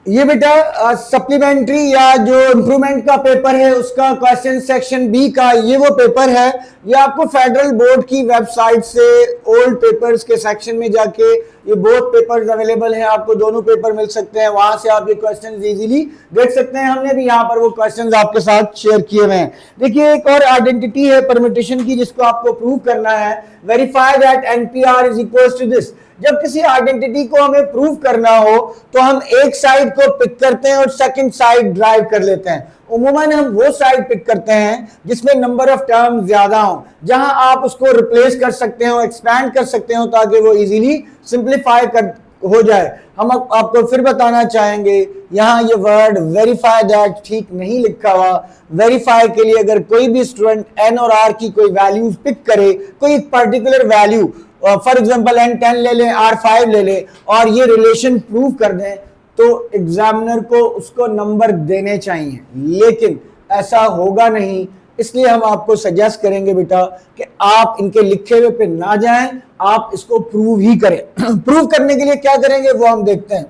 ये बेटा सप्लीमेंट्री या जो इंप्रूवमेंट का पेपर है उसका क्वेश्चन सेक्शन बी का ये वो पेपर है। ये आपको फेडरल बोर्ड की वेबसाइट से ओल्ड पेपर्स के सेक्शन में जाके ये बोथ पेपर्स अवेलेबल हैं, आपको दोनों पेपर मिल सकते हैं, वहां से आप ये क्वेश्चंस इजीली देख सकते हैं। हमने भी यहाँ पर वो क्वेश्चंस आपके साथ शेयर किए हुए हैं। देखिए एक और आइडेंटिटी है परम्यूटेशन की जिसको आपको प्रूव करना है। Verify that NPR is equals to this. जब किसी आइडेंटिटी को हमें प्रूव करना हो तो हम एक साइड को पिक करते हैं और सेकंड साइड ड्राइव कर लेते हैं। उम्मूमन हम वो साइड पिक करते हैं जिसमें नंबर ऑफ टर्म ज्यादा हो, जहां आप उसको रिप्लेस कर सकते हो, एक्सपैंड कर सकते हो, ताकि वो इजीली सिंप्लीफाई कर हो जाए। हम आपको फिर बताना चाहेंगे यहाँ ये वर्ड वेरीफाई दैट ठीक नहीं लिखा हुआ। वेरीफाई के लिए अगर कोई भी स्टूडेंट N और R की कोई वैल्यूज पिक करे, कोई particular value, for example N10 ले लें, R5 ले लें और ये रिलेशन प्रूव कर दें, तो एग्जामिनर को उसको नंबर देने चाहिए। लेकिन ऐसा होगा नहीं, इसलिए हम आपको सजेस्ट करेंगे बेटा कि आप इनके लिखे हुए पे ना जाएं, आप इसको प्रूव ही करें। प्रूव करने के लिए क्या करेंगे वो हम देखते हैं।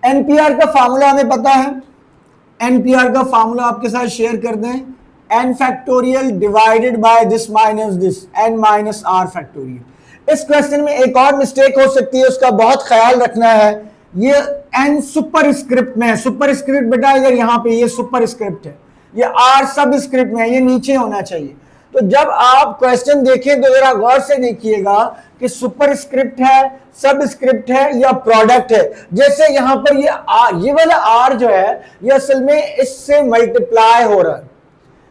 एनपीआर का फार्मूला हमें पता है, एनपीआर का फार्मूला आपके साथ शेयर कर दें, N factorial divided by this minus this, N minus R factorial. इस क्वेश्चन में एक और मिस्टेक हो सकती है, उसका बहुत ख्याल रखना है। ये एन सुपर स्क्रिप्ट में है, सुपर स्क्रिप्ट बेटा अगर यहाँ पे ये सुपर स्क्रिप्ट है, ये आर सब स्क्रिप्ट में है, ये नीचे होना चाहिए। तो जब आप क्वेश्चन देखें तो जरा गौर से देखिएगा कि सुपर स्क्रिप्ट है, सब स्क्रिप्ट है या प्रोडक्ट है। जैसे यहां पर ये आर, ये वाला आर जो है ये असल में इससे मल्टीप्लाई हो रहा है,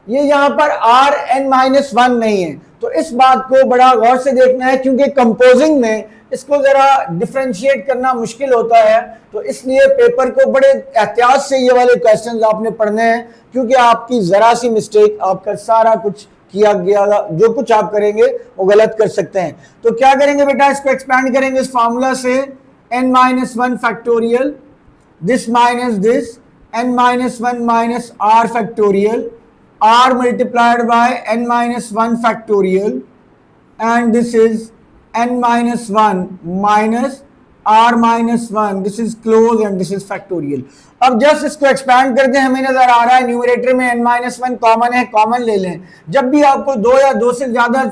ये यहां पर आर एन माइनस वन नहीं है। तो इस बात को बड़ा गौर से देखना है, क्योंकि कंपोजिंग में इसको जरा डिफरेंशिएट करना मुश्किल होता है। तो इसलिए पेपर को बड़े एहतियात से ये वाले क्वेश्चंस आपने पढ़ने हैं, क्योंकि आपकी जरा सी मिस्टेक आपका सारा कुछ किया गया, जो कुछ आप करेंगे वो गलत कर सकते हैं। तो क्या करेंगे बेटा, इसको एक्सपैंड करेंगे इस फार्मूला से, n minus one factorial this minus this, n minus one minus R factorial, r multiplied by n minus 1 factorial, and this is n minus 1 minus r minus 1, this is close and this is factorial। अब just इसको expand करते हैं, हमें नजर आ रहा है numerator में n minus one common है, कॉमन ले लें। जब भी आपको दो या दो से ज्यादा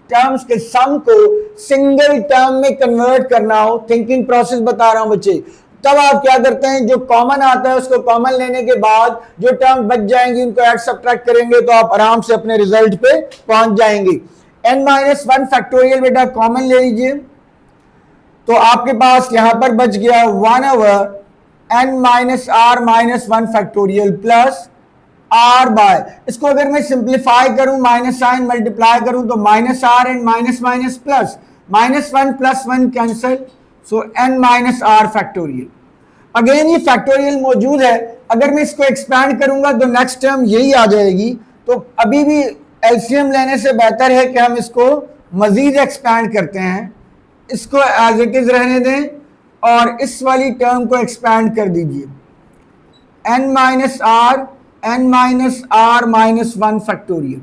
टर्म्स के सम को सिंगल टर्म में कन्वर्ट करना हो, थिंकिंग प्रोसेस बता रहा हूं बच्चे, तब आप क्या करते हैं, जो कॉमन आता है उसको कॉमन लेने के बाद जो टर्म बच जाएंगी उनको ऐड सब्ट्रैक्ट करेंगे तो आप आराम से अपने रिजल्ट पे पहुंच जाएंगे। n माइनस वन फैक्टोरियल बेटा कॉमन ले लीजिए, तो आपके पास यहां पर बच गया 1 n minus R minus one factorial plus R by, इसको अगर मैं सिंप्लीफाई करूं, माइनस साइन मल्टीप्लाई करूं तो minus R and minus minus plus, minus one plus one cancel, so n minus R factorial. Again ये फैक्टोरियल मौजूद है, अगर मैं इसको एक्सपैंड करूंगा तो नेक्स्ट टर्म यही आ जाएगी। तो अभी भी एलसीएम लेने से बेहतर है कि हम इसको मजीद एक्सपैंड करते हैं, इसको एज इट इज रहने दें और इस वाली टर्म को एक्सपैंड कर दीजिए, n minus R minus one factorial.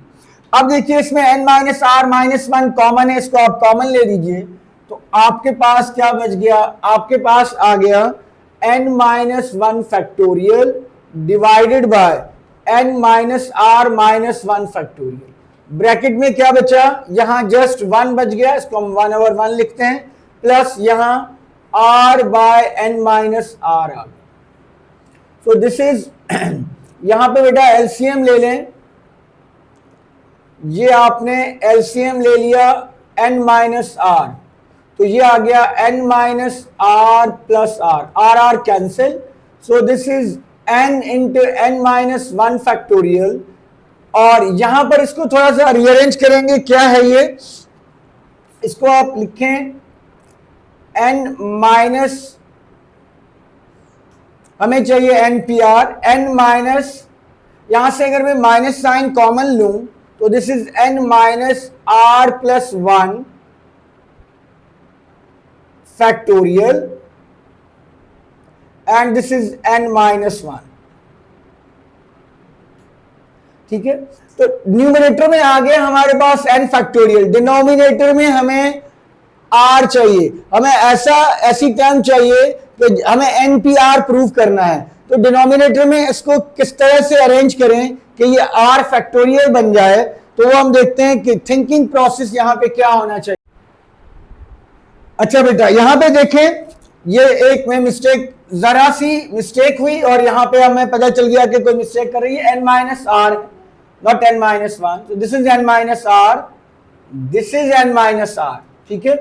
अब देखिए इसमें n minus R minus one common है, इसको आप कॉमन ले लीजिए, तो आपके पास क्या बच गया, आपके पास आ गया n minus one factorial divided by n minus R minus one factorial. Bracket में क्या बचा, यहां जस्ट वन बच गया, इसको हम 1/1 लिखते हैं, प्लस यहां r by n minus R आ गया। सो दिस इज यहां पे बेटा एलसीएम ले लें, ये आपने एलसीएम ले लिया n माइनस आर, तो ये आ गया n minus R plus R, R cancel, so this is n into n minus one factorial. और यहां पर इसको थोड़ा सा रीअरेंज करेंगे, क्या है ये, इसको आप लिखें n माइनस, हमें चाहिए npr, n माइनस, यहां से अगर मैं माइनस साइन कॉमन लूं तो this is n minus R plus one factorial and this is n minus one. ठीक है, तो न्यूमरेटर में आ गया हमारे पास n फैक्टोरियल, डिनोमिनेटर में हमें r चाहिए, हमें ऐसी टर्म चाहिए कि हमें npr प्रूव करना है। तो डिनोमिनेटर में इसको किस तरह से अरेंज करें कि ये r फैक्टोरियल बन जाए, तो वो हम देखते हैं कि थिंकिंग प्रोसेस यहां पे क्या होना चाहिए। अच्छा बेटा यहां पे देखें, ये एक में मिस्टेक, जरा सी मिस्टेक हुई और यहां पे हमें पता चल गया कि कोई मिस्टेक कर रही है, n minus R not n minus one, तो this is n minus R, this is n minus R. ठीक है,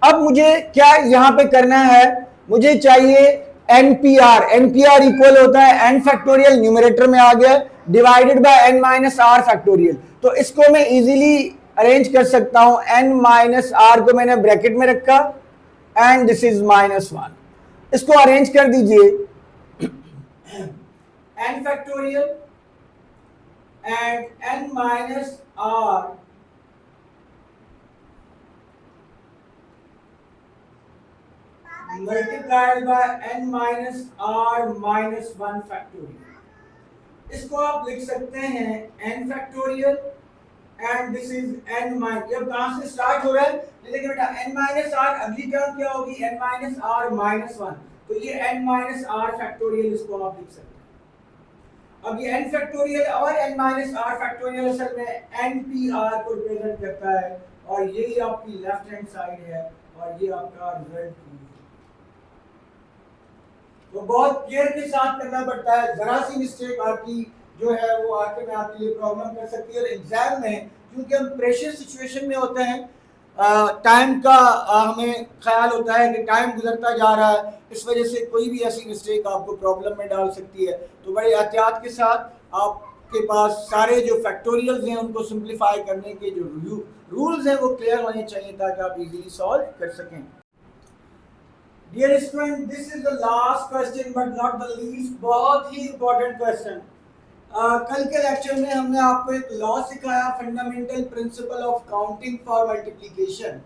अब मुझे क्या यहां पे करना है, मुझे चाहिए npr, npr इक्वल होता है n फैक्टोरियल, न्यूमरेटर में आ गया, divided by n minus R factorial. तो इसको मैं इजीली अरेंज कर सकता हूं, n माइनस आर को मैंने ब्रैकेट में रखा and this is minus one, इसको अरेंज कर दीजिए, n factorial and n minus R multiplied by n minus r minus 1 factorial। इसको आप लिख सकते हैं n factorial and this is n minus, जब कहां से स्टार्ट हो रहा है, देखिए बेटा n माइनस आर, अगली टर्म क्या होगी n माइनस आर माइनस 1, तो ये n माइनस आर फैक्टोरियल इसको आप लिख सकते हैं। अब ये n फैक्टोरियल और n माइनस आर फैक्टोरियल असल में npr को रिप्रेजेंट करता है, और ये आपकी लेफ्ट हैंड साइड है और ये आपका रिजल्ट है। तो बहुत केयर के साथ करना पड़ता है, जरा सी मिस्टेक आपकी जो है वो आके में आपके लिए प्रॉब्लम कर सकती है। और एग्जाम में क्योंकि हम प्रेशर सिचुएशन में होते हैं, टाइम का हमें ख्याल होता है कि टाइम गुजरता जा रहा है, इस वजह से कोई भी ऐसी मिस्टेक आपको प्रॉब्लम में डाल सकती है। तो बड़े एहतियात के साथ आपके पास सारे जो फैक्टोरियल्स हैं उनको सिंप्लीफाई करने के जो रूल्स हैं वो क्लियर होने चाहिए ताकि आप इजीली सॉल्व कर सकें। Dear student, this is the last question but not the least, बहुत ही important question। कल के लेक्चर में हमने आपको एक लॉ सिखाया, fundamental principle of counting for multiplication.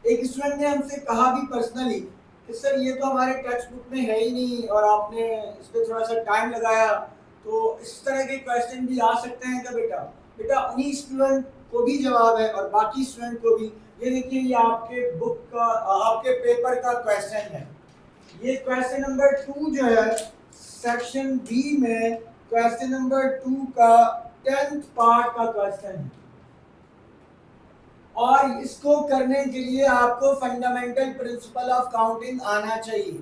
एक स्टूडेंट ने हमसे कहा भी पर्सनली कि सर ये तो हमारे टेक्स्ट बुक में है ही नहीं और आपने इस पर थोड़ा सा टाइम लगाया, तो इस तरह के क्वेश्चन भी आ सकते हैं क्या बेटा? बेटा उन्हीं स्टूडेंट को भी जवाब है और बाकी स्टूडेंट को भी। ये देखिए ये आपके बुक का आपके पेपर का क्वेश्चन है, ये क्वेश्चन नंबर 2 जो है सेक्शन बी में क्वेश्चन नंबर 2 का 10th पार्ट का क्वेश्चन है। और इसको करने के लिए आपको फंडामेंटल प्रिंसिपल ऑफ काउंटिंग आना चाहिए।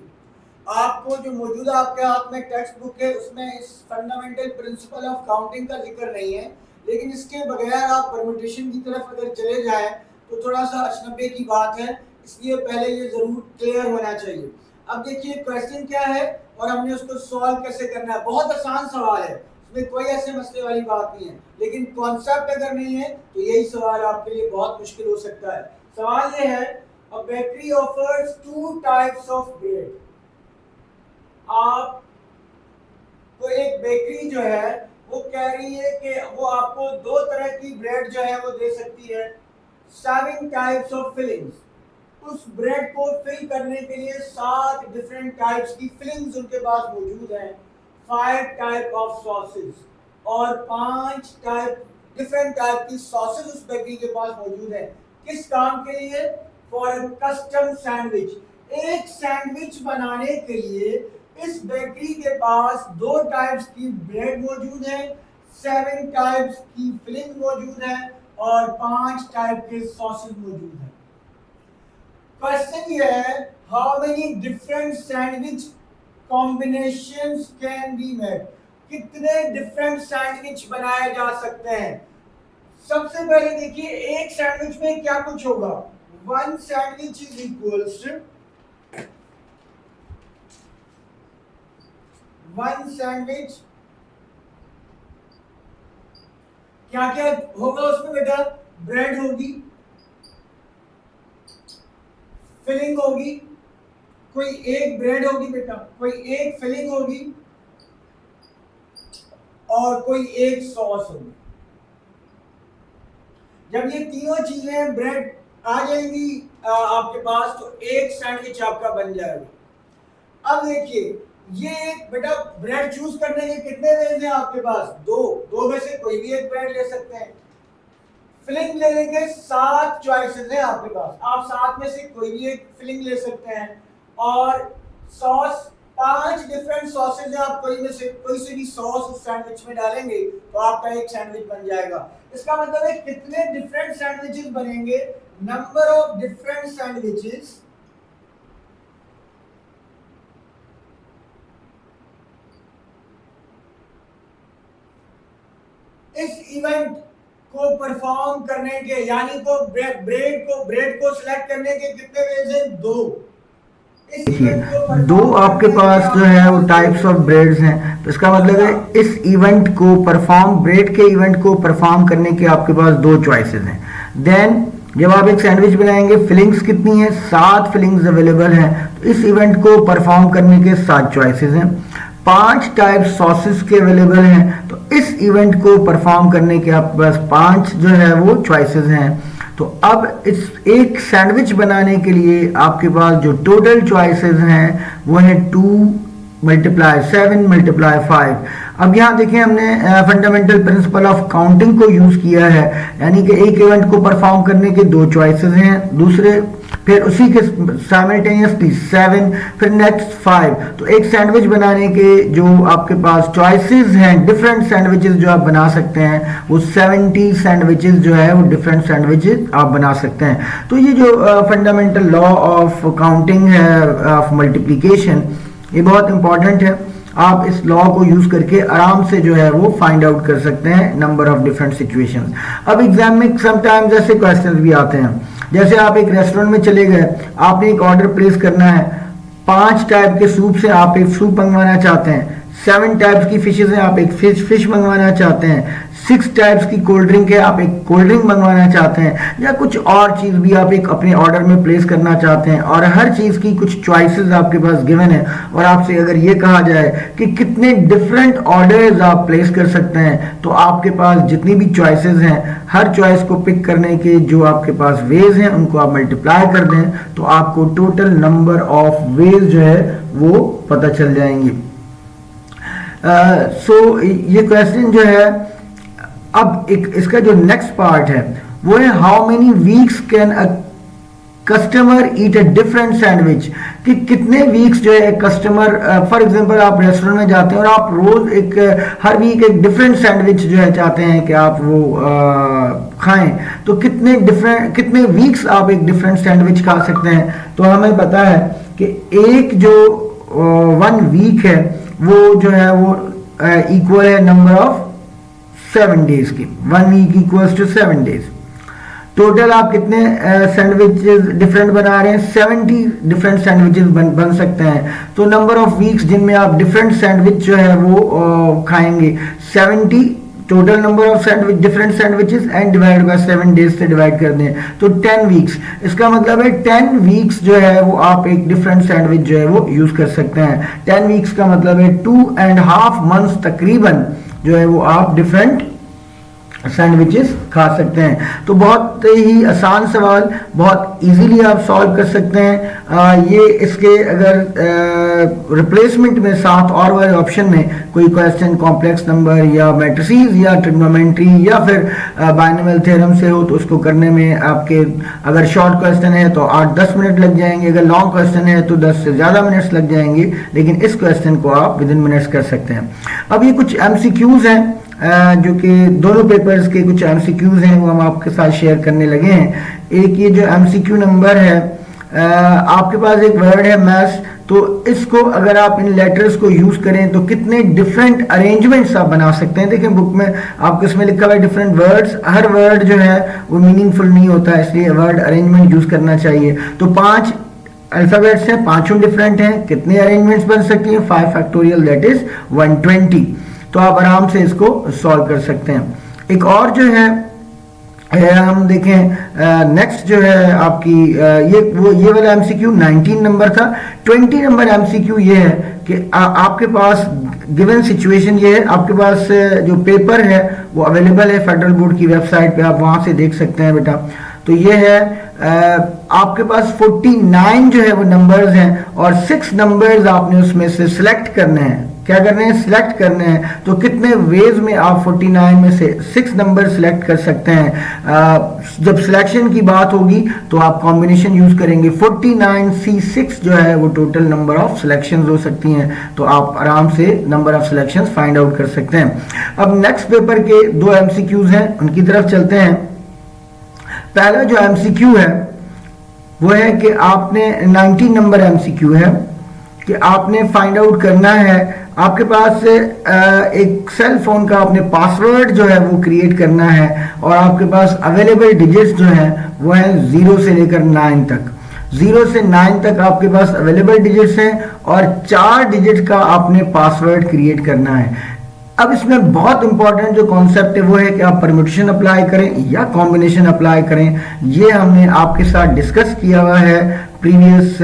आपको जो मौजूदा आपके हाथ में टेक्स्ट बुक है उसमें इस फंडामेंटल प्रिंसिपल ऑफ काउंटिंग का जिक्र नहीं है, लेकिन इसके बगैर आप परम्यूटेशन की तरफ अगर चले जाएं तो थोड़ा सा अचनबे की बात है, इसलिए पहले ये जरूर क्लियर होना चाहिए। अब देखिए क्वेश्चन क्या है और हमने उसको सॉल्व कैसे करना है। बहुत आसान सवाल है, इसमें कोई ऐसे मसले वाली बात नहीं है, लेकिन कॉन्सेप्ट अगर नहीं है तो यही सवाल आपके लिए बहुत मुश्किल हो सकता है। सवाल ये है, अ bakery offers 2 types of bread. आप तो एक बेकरी जो है वो कह रही है कि वो आपको 2 तरह की ब्रेड जो है वो दे सकती है, 7 टाइप्स ऑफ फिलिंग्स। उस ब्रेड को फिल करने के लिए 7 डिफरेंट टाइप्स की फिलिंग्स उनके पास मौजूद हैं, 5 टाइप ऑफ सॉसेस और 5 डिफरेंट टाइप की सॉसेस उस बेकरी के पास मौजूद है। किस काम के लिए? For a custom sandwich. एक सैंडविच बनाने के लिए इस बेकरी के पास 2 टाइप्स की ब्रेड मौजूद है, 7 टाइप्स की फिलिंग मौजूद है और 5 टाइप के सॉसेस मौजूद हैं। क्वेश्चन ये है, how many different sandwich combinations can be made. कितने डिफरेंट सैंडविच बनाए जा सकते हैं? सबसे पहले देखिए एक सैंडविच में क्या कुछ होगा। 1 sandwich is equals to 1 sandwich, क्या क्या होगा उसमें बेटा? ब्रेड होगी, फिलिंग होगी, कोई एक ब्रेड होगी बेटा, कोई एक फिलिंग होगी और कोई एक सॉस होगी। जब ये तीनों चीजें ब्रेड आ जाएंगी आपके पास तो एक सैंडविच आपका बन जाएगा। अब देखिए ये एक बेटा ब्रेड चूज करने के कितने वेज हैं आपके पास? 2 में से कोई भी एक ब्रेड ले सकते हैं। फिलिंग लेने के 7 चॉइसेस हैं आपके पास, आप 7 में से कोई भी एक फिलिंग ले सकते हैं। और सॉस 5 डिफरेंट सॉसेज हैं, आप कोई से भी सॉस उस सैंडविच में डालेंगे तो आपका एक सैंडविच बन जाएगा। इसका मतलब है कितने डिफरेंट सैंडविचेस बनेंगे? नंबर ऑफ डिफरेंट सैंडविचेस इस इवेंट को परफॉर्म करने के, यानी को ब्रेड को सिलेक्ट करने के कितने वेज हैं? 2। दो आपके पास जो है वो टाइप्स ऑफ ब्रेड्स हैं, तो इसका मतलब है इस इवेंट को परफॉर्म, ब्रेड के इवेंट को परफॉर्म करने के आपके पास 2 चॉइसेस हैं। देन जब आप एक सैंडविच बनाएंगे, फिलिंग्स कितनी है? 7 फिलिंग्स अवेलेबल हैं, तो इस इवेंट को परफॉर्म करने के 7 चॉइसेस हैं। 5 टाइप सॉसेस के अवेलेबल हैं, तो इस इवेंट को परफॉर्म करने के आपके पास 5 जो है वो चॉइसेस हैं। तो अब इस एक सैंडविच बनाने के लिए आपके पास जो टोटल चॉइसेस हैं वो है 2, मल्टीप्लाई 7 मल्टीप्लाई 5। अब यहाँ देखें हमने फंडामेंटल प्रिंसिपल ऑफ काउंटिंग को यूज किया है, यानी कि एक इवेंट को परफॉर्म करने के दो चॉइसेस हैं, दूसरे फिर उसी के साइमल्टेनियसली 7 फिर नेक्स्ट 5। तो एक सैंडविच बनाने के जो आपके पास चॉइसेस हैं, डिफरेंट सैंडविचेस जो आप बना सकते हैं, वो 70 सैंडविचेस जो है वो डिफरेंट सैंडविचेस आप बना सकते हैं। तो ये जो फंडामेंटल लॉ ऑफ काउंटिंग है, ऑफ मल्टीप्लिकेशन, ये बहुत इंपॉर्टेंट है। आप इस लॉ को यूज करके आराम से जो है वो फाइंड आउट कर सकते हैं नंबर ऑफ डिफरेंट सिचुएशंस। अब एग्जाम में समटाइम्स ऐसे क्वेश्चंस भी आते हैं, जैसे आप एक रेस्टोरेंट में चले गए, आपने एक ऑर्डर प्लेस करना है, 5 टाइप के सूप से आप एक सूप मंगवाना चाहते हैं, 7 टाइप्स की फिशेज हैं, आप एक फिश मंगवाना चाहते हैं, 6 टाइप्स की कोल्ड ड्रिंक है, आप एक कोल्ड ड्रिंक मंगवाना चाहते हैं, या कुछ और चीज़ भी आप एक अपने ऑर्डर में प्लेस करना चाहते हैं, और हर चीज़ की कुछ चॉइसेस आपके पास गिवन है, और आपसे अगर ये कहा जाए कि कितने डिफरेंट ऑर्डर्स आप प्लेस कर सकते हैं, तो आपके पास जितनी भी चॉइसेस हैं, हर चॉइस को पिक करने के जो आपके पास वेज हैं उनको आप मल्टीप्लाई कर दें, तो आपको टोटल नंबर ऑफ वेज जो है वो पता चल जाएंगे। सो ये क्वेश्चन जो है, अब एक इसका जो नेक्स्ट पार्ट है वो है how many weeks can a customer eat a different sandwich, कि कितने वीक्स जो है कस्टमर, फॉर एग्जांपल आप रेस्टोरेंट में जाते हैं और आप रोज हर वीक एक डिफरेंट सैंडविच जो है चाहते हैं कि आप वो खाएं, तो कितने वीक्स आप एक डिफरेंट सैंडविच खा सकते हैं। तो हमें पता है कि एक जो 1 वीक है वो जो है वो इक्वल है नंबर ऑफ 7 डेज की। 1 week equals to 7 days. Total आप कितने सैंडविचेस डिफरेंट बना रहे हैं? 70 डिफरेंट सैंडविचेस बन सकते हैं। तो नंबर ऑफ वीक्स जिनमें आप डिफरेंट सैंडविच जो है वो खाएंगे 70, total number of sandwich different sandwiches and divide by 7 days से डिवाइड कर दें तो 10 वीक्स। इसका मतलब है 10 वीक्स जो है वो आप एक डिफरेंट सैंडविच जो है वो यूज कर सकते हैं। 10 वीक्स का मतलब है 2.5 मंथ्स तकरीबन जो है वो आप डिफरेंट सैंडविचेस खा सकते हैं। तो बहुत ही आसान सवाल, बहुत इजीली आप सॉल्व कर सकते हैं। ये इसके अगर रिप्लेसमेंट में साथ और वाले ऑप्शन में कोई क्वेश्चन कॉम्प्लेक्स नंबर या मैट्रिसेस या ट्रिग्नोमेट्री या फिर बाइनोमियल थ्योरम से हो तो उसको करने में आपके अगर शॉर्ट क्वेश्चन है तो 8-10 मिनट लग जाएंगे, अगर लॉन्ग क्वेश्चन है तो 10 से ज़्यादा मिनट्स लग जाएंगे, लेकिन इस क्वेश्चन को आप विद इन मिनट्स कर सकते हैं। अब ये कुछ MCQs हैं जो कि दोनों पेपर्स के कुछ MCQs हैं वो हम आपके साथ शेयर करने लगे हैं। एक ये जो MCQ नंबर है, आपके पास एक वर्ड है मैस, तो इसको अगर आप इन लेटर्स को यूज करें तो कितने डिफरेंट अरेंजमेंट्स आप बना सकते हैं। देखिए बुक में आपको इसमें लिखा हुआ है डिफरेंट वर्ड्स, हर वर्ड जो है वो मीनिंगफुल नहीं होता, इसलिए वर्ड अरेंजमेंट यूज करना चाहिए। तो 5 अल्फाबेट्स हैं, 5 डिफरेंट हैं, कितने अरेंजमेंट्स बन सकती हैं? 5 फैक्टोरियल दैट इज 120। तो आप आराम से इसको सॉल्व कर सकते हैं। एक और जो है हम देखें नेक्स्ट जो है आपकी ये वाला MCQ 19 नंबर था। 20 नंबर MCQ ये है कि आपके पास गिवन सिचुएशन ये है, आपके पास जो पेपर है वो अवेलेबल है फेडरल बोर्ड की वेबसाइट पे, आप वहां से देख सकते हैं बेटा। तो ये है आपके पास 49 जो है वो नंबर्स हैं और 6 नंबर्स आपने उसमें से सिलेक्ट करने हैं। क्या करने हैं? सिलेक्ट करने हैं। तो कितने वेज में आप 49 में से 6 नंबर सिलेक्ट कर सकते हैं। जब सिलेक्शन की बात होगी तो आप कॉम्बिनेशन यूज करेंगे 49C6 जो है वो टोटल नंबर ऑफ सिलेक्शंस हो सकती हैं। तो आप आराम से number of selections find out कर सकते हैं। अब नेक्स्ट पेपर के 2 MCQs हैं, उनकी तरफ चलते हैं। पहला जो MCQ है वो है कि आपने 19 नंबर MCQ है कि आपने फाइंड आउट करना है, आपके पास एक सेल फोन का आपने पासवर्ड जो है वो क्रिएट करना है और आपके पास अवेलेबल डिजिट्स जो है वो है 0 से लेकर 9 तक। 0 से 9 तक आपके पास अवेलेबल डिजिट्स हैं और 4 डिजिट का आपने पासवर्ड क्रिएट करना है। अब इसमें बहुत इंपॉर्टेंट जो कॉन्सेप्ट है वो है कि आप परम्यूटेशन अप्लाई करें या कॉम्बिनेशन अप्लाई करें। ये हमने आपके साथ डिस्कस किया हुआ है प्रीवियस,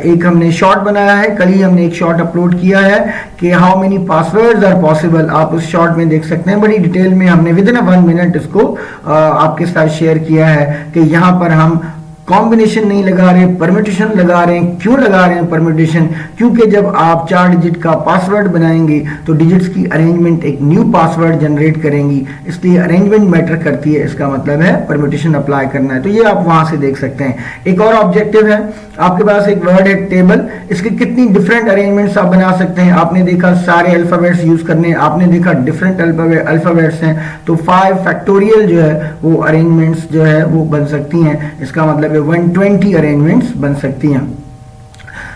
एक हमने शॉर्ट बनाया है, कल ही हमने एक शॉर्ट अपलोड किया है कि how many passwords are possible. आप उस शॉर्ट में देख सकते हैं, बड़ी डिटेल में हमने विद इन 1 मिनट इसको आपके साथ शेयर किया है कि यहाँ पर हम कॉम्बिनेशन नहीं लगा रहे, परम्यूटेशन लगा रहे हैं। क्यों लगा रहे हैं परम्यूटेशन? क्योंकि जब आप 4 डिजिट का पासवर्ड बनाएंगे तो डिजिट्स की अरेंजमेंट एक न्यू पासवर्ड जनरेट करेंगी, इसलिए अरेंजमेंट मैटर करती है। इसका मतलब है परम्यूटेशन अप्लाई करना है। तो ये आप वहां से देख सकते हैं। एक और ऑब्जेक्टिव है, आपके पास एक वर्ड है टेबल, इसके कितनी डिफरेंट अरेंजमेंट्स आप बना सकते हैं। आपने देखा सारे अल्फाबेट्स यूज करने, आपने देखा डिफरेंट अल्फाबेट्स हैं, तो 5 फैक्टोरियल जो है वो अरेंजमेंट्स जो है वो बन सकती हैं। इसका मतलब 120 अरेंजमेंट्स बन सकती हैं।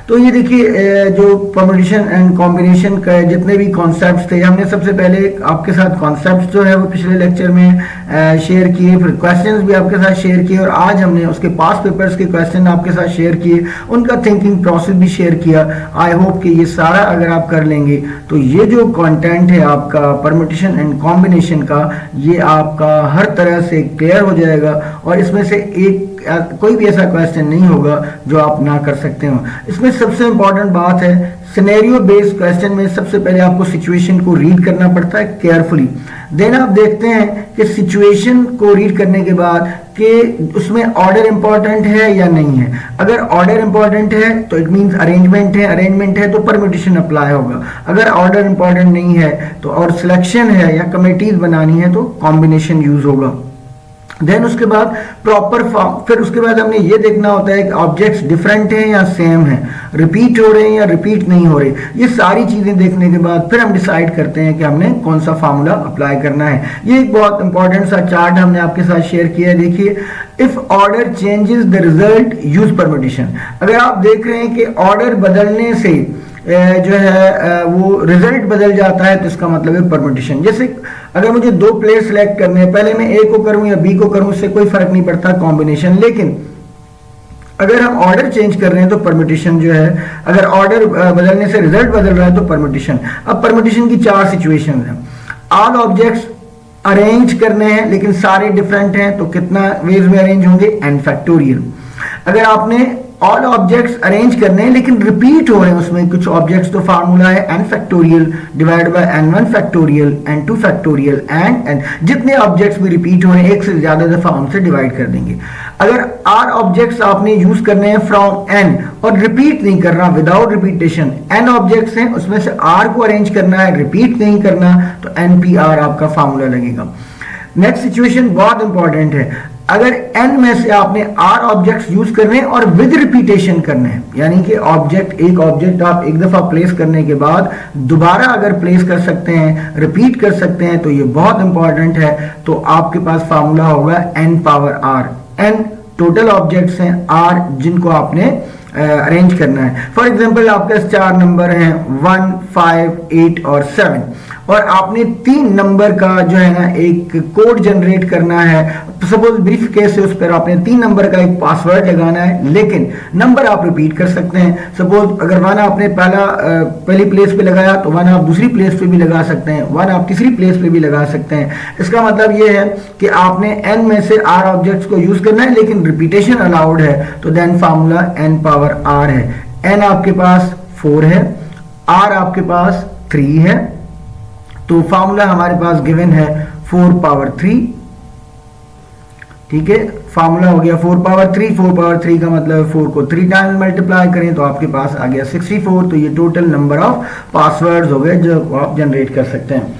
तो ये देखिए जो परम्यूटेशन एंड कॉम्बिनेशन का जितने भी कॉन्सेप्ट्स थे, हमने सबसे पहले आपके साथ कॉन्सेप्ट्स जो है वो पिछले लेक्चर में शेयर किए, फिर क्वेश्चंस भी आपके साथ शेयर किए, और आज हमने उसके पास पेपर्स के क्वेश्चन आपके साथ शेयर किए, उनका थिंकिंग प्रोसेस भी शेयर किया। आई होप कि ये सारा अगर आप कर लेंगे तो ये जो कंटेंट है आपका परम्यूटेशन एंड कॉम्बिनेशन का, ये आपका हर तरह से क्लियर हो जाएगा, और इसमें से एक कोई भी ऐसा क्वेश्चन नहीं होगा जो आप ना कर सकते हो। इसमें सबसे इंपॉर्टेंट बात है, सिनेरियो बेस्ड क्वेश्चन में सबसे पहले आपको सिचुएशन को रीड करना पड़ता है केयरफुली। देन आप देखते हैं कि सिचुएशन को रीड करने के बाद कि उसमें ऑर्डर इंपॉर्टेंट है या नहीं है। अगर ऑर्डर इंपॉर्टेंट है तो इट मींस अरेंजमेंट है तो परम्यूटेशन अप्लाई होगा। अगर ऑर्डर इंपॉर्टेंट नहीं है तो और सिलेक्शन है या कमिटीज बनानी है तो कॉम्बिनेशन यूज होगा। देन उसके बाद प्रॉपर फॉर्म, फिर उसके बाद हमने ये देखना होता है कि ऑब्जेक्ट्स डिफरेंट हैं या सेम हैं, रिपीट हो रहे हैं या रिपीट नहीं हो रहे। ये सारी चीजें देखने के बाद फिर हम डिसाइड करते हैं कि हमने कौन सा फार्मूला अप्लाई करना है। ये एक बहुत इंपॉर्टेंट सा चार्ट हमने आपके साथ शेयर किया है। देखिए, if order changes the result use permutation. अगर आप देख रहे हैं कि ऑर्डर बदलने से जो है वो रिजल्ट बदल जाता है तो इसका मतलब है परम्यूटेशन। जैसे अगर मुझे 2 प्लेस सेलेक्ट करने हैं, पहले मैं ए को करूं या बी को करूं, इससे कोई फर्क नहीं पड़ता कॉम्बिनेशन। लेकिन अगर हम ऑर्डर चेंज कर रहे हैं तो परम्यूटेशन जो है, अगर ऑर्डर बदलने से रिजल्ट बदल रहा है तो परम्यूटेशन। अब परम्यूटेशन की 4 सिचुएशन हैं। ऑल ऑब्जेक्ट्स अरेंज करने हैं लेकिन सारे डिफरेंट हैं तो कितना वेज में अरेंज होंगे, n फैक्टोरियल। अगर आपने ऑल ऑब्जेक्ट्स अरेंज करने हैं लेकिन रिपीट हो रहे हैं उसमें कुछ ऑब्जेक्ट्स, तो फार्मूला है n factorial divide by n1 factorial n2 factorial and जितने ऑब्जेक्ट्स भी रिपीट हो रहे हैं एक से ज्यादा दफा उनसे डिवाइड कर देंगे। अगर r ऑब्जेक्ट्स आपने यूज करने हैं फ्रॉम n और रिपीट नहीं करना, विदाउट रिपीटेशन, n ऑब्जेक्ट्स हैं उसमें से r को अरेंज करना है, रिपीट नहीं करना, तो npr आपका फार्मूला लगेगा। नेक्स्ट सिचुएशन बहुत इंपॉर्टेंट है। अगर n में से आपने r ऑब्जेक्ट्स यूज करने हैं और विद रिपीटेशन करने हैं, यानी कि एक ऑब्जेक्ट आप एक दफा प्लेस करने के बाद दोबारा अगर प्लेस कर सकते हैं, रिपीट कर सकते हैं, तो ये बहुत इंपॉर्टेंट है। तो आपके पास फार्मूला होगा n power r। n total objects हैं, r जिनको आपने अरेंज करना है। फॉर एग्जाम्पल आपके पास 4 नंबर हैं 1, 5, 8 और 7, और आपने 3 नंबर का जो है ना एक कोड जनरेट करना है। सपोज ब्रीफ केस है, उस पर आपने 3 नंबर का एक पासवर्ड लगाना है, लेकिन नंबर आप रिपीट कर सकते हैं। सपोज अगर 1 आपने पहली प्लेस पे लगाया तो 1 आप दूसरी प्लेस पे भी लगा सकते हैं, 1 आप तीसरी प्लेस पे भी लगा सकते हैं। इसका मतलब ये है कि आपने n में से r ऑब्जेक्ट्स को यूज करना है लेकिन रिपीटेशन अलाउड है, तो then formula n power r है। n आपके पास 4 है, r आपके पास 3 है, तो फार्मूला हमारे पास गिवन है 4 पावर 3। ठीक है, फार्मूला हो गया 4 पावर 3। 4 पावर 3 का मतलब 4 को 3 टाइम्स मल्टीप्लाई करें तो आपके पास आ गया 64। तो ये टोटल नंबर ऑफ पासवर्ड्स हो गए जो आप जनरेट कर सकते हैं।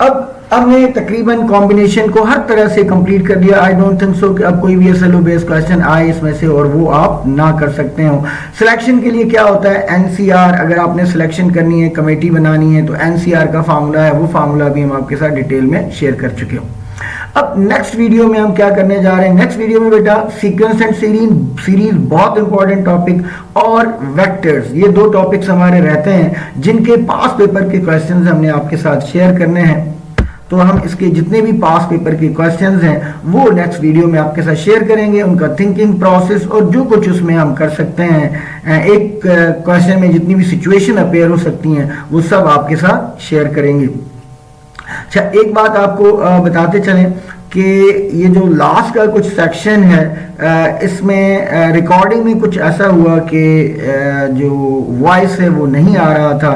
अब हमने तकरीबन कॉम्बिनेशन को हर तरह से कंप्लीट कर दिया। आई डोंट थिंक सो कि अब कोई भी एसएलओ बेस्ड क्वेश्चन आए इसमें से और वो आप ना कर सकते हो। सिलेक्शन के लिए क्या होता है, एनसीआर। अगर आपने सिलेक्शन करनी है, कमेटी बनानी है, तो एनसीआर का फार्मूला है, वो फार्मूला भी हम आपके साथ डिटेल में शेयर कर चुके हो। अब नेक्स्ट वीडियो में हम क्या करने जा रहे हैं, नेक्स्ट वीडियो में बेटा सीक्वेंस एंड सीरीज बहुत इंपॉर्टेंट टॉपिक, और वेक्टर्स, ये 2 टॉपिक्स हमारे रहते हैं जिनके पास पेपर के क्वेश्चंस हमने आपके साथ शेयर करने हैं। तो हम इसके जितने भी पास पेपर के क्वेश्चंस हैं वो नेक्स्ट वीडियो में आपके साथ शेयर करेंगे, उनका थिंकिंग प्रोसेस और जो कुछ उसमें हम कर सकते हैं, एक क्वेश्चन में जितनी भी सिचुएशन अपेयर हो सकती हैं वो सब आपके साथ शेयर करेंगे। अच्छा, एक बात आपको बताते चलें कि ये जो लास्ट का कुछ सेक्शन है इसमें रिकॉर्डिंग में कुछ ऐसा हुआ कि जो वॉइस है वो नहीं आ रहा था,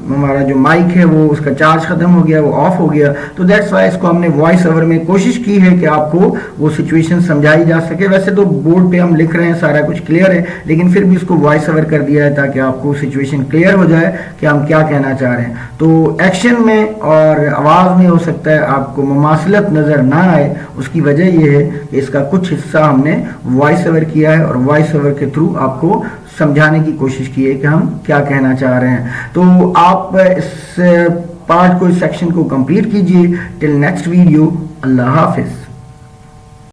हमारा जो माइक है वो उसका चार्ज ख़त्म हो गया, वो ऑफ हो गया। तो दैट्स वाई इसको हमने वॉइस ओवर में कोशिश की है कि आपको वो सिचुएशन समझाई जा सके। वैसे तो बोर्ड पे हम लिख रहे हैं, सारा कुछ क्लियर है, लेकिन फिर भी इसको वॉइस ओवर कर दिया है ताकि आपको सिचुएशन क्लियर हो जाए कि हम क्या कहना चाह रहे हैं। तो एक्शन में और आवाज़ में हो सकता है आपको मुमासलत नज़र ना आए, उसकी वजह यह है कि इसका कुछ हिस्सा हमने वॉइस ओवर किया है और वॉइस ओवर के थ्रू आपको समझाने की कोशिश की है कि हम क्या कहना चाह रहे हैं। तो आप इस पार्ट को, इस सेक्शन को कंप्लीट कीजिए। टिल नेक्स्ट वीडियो, अल्लाह हाफिज़।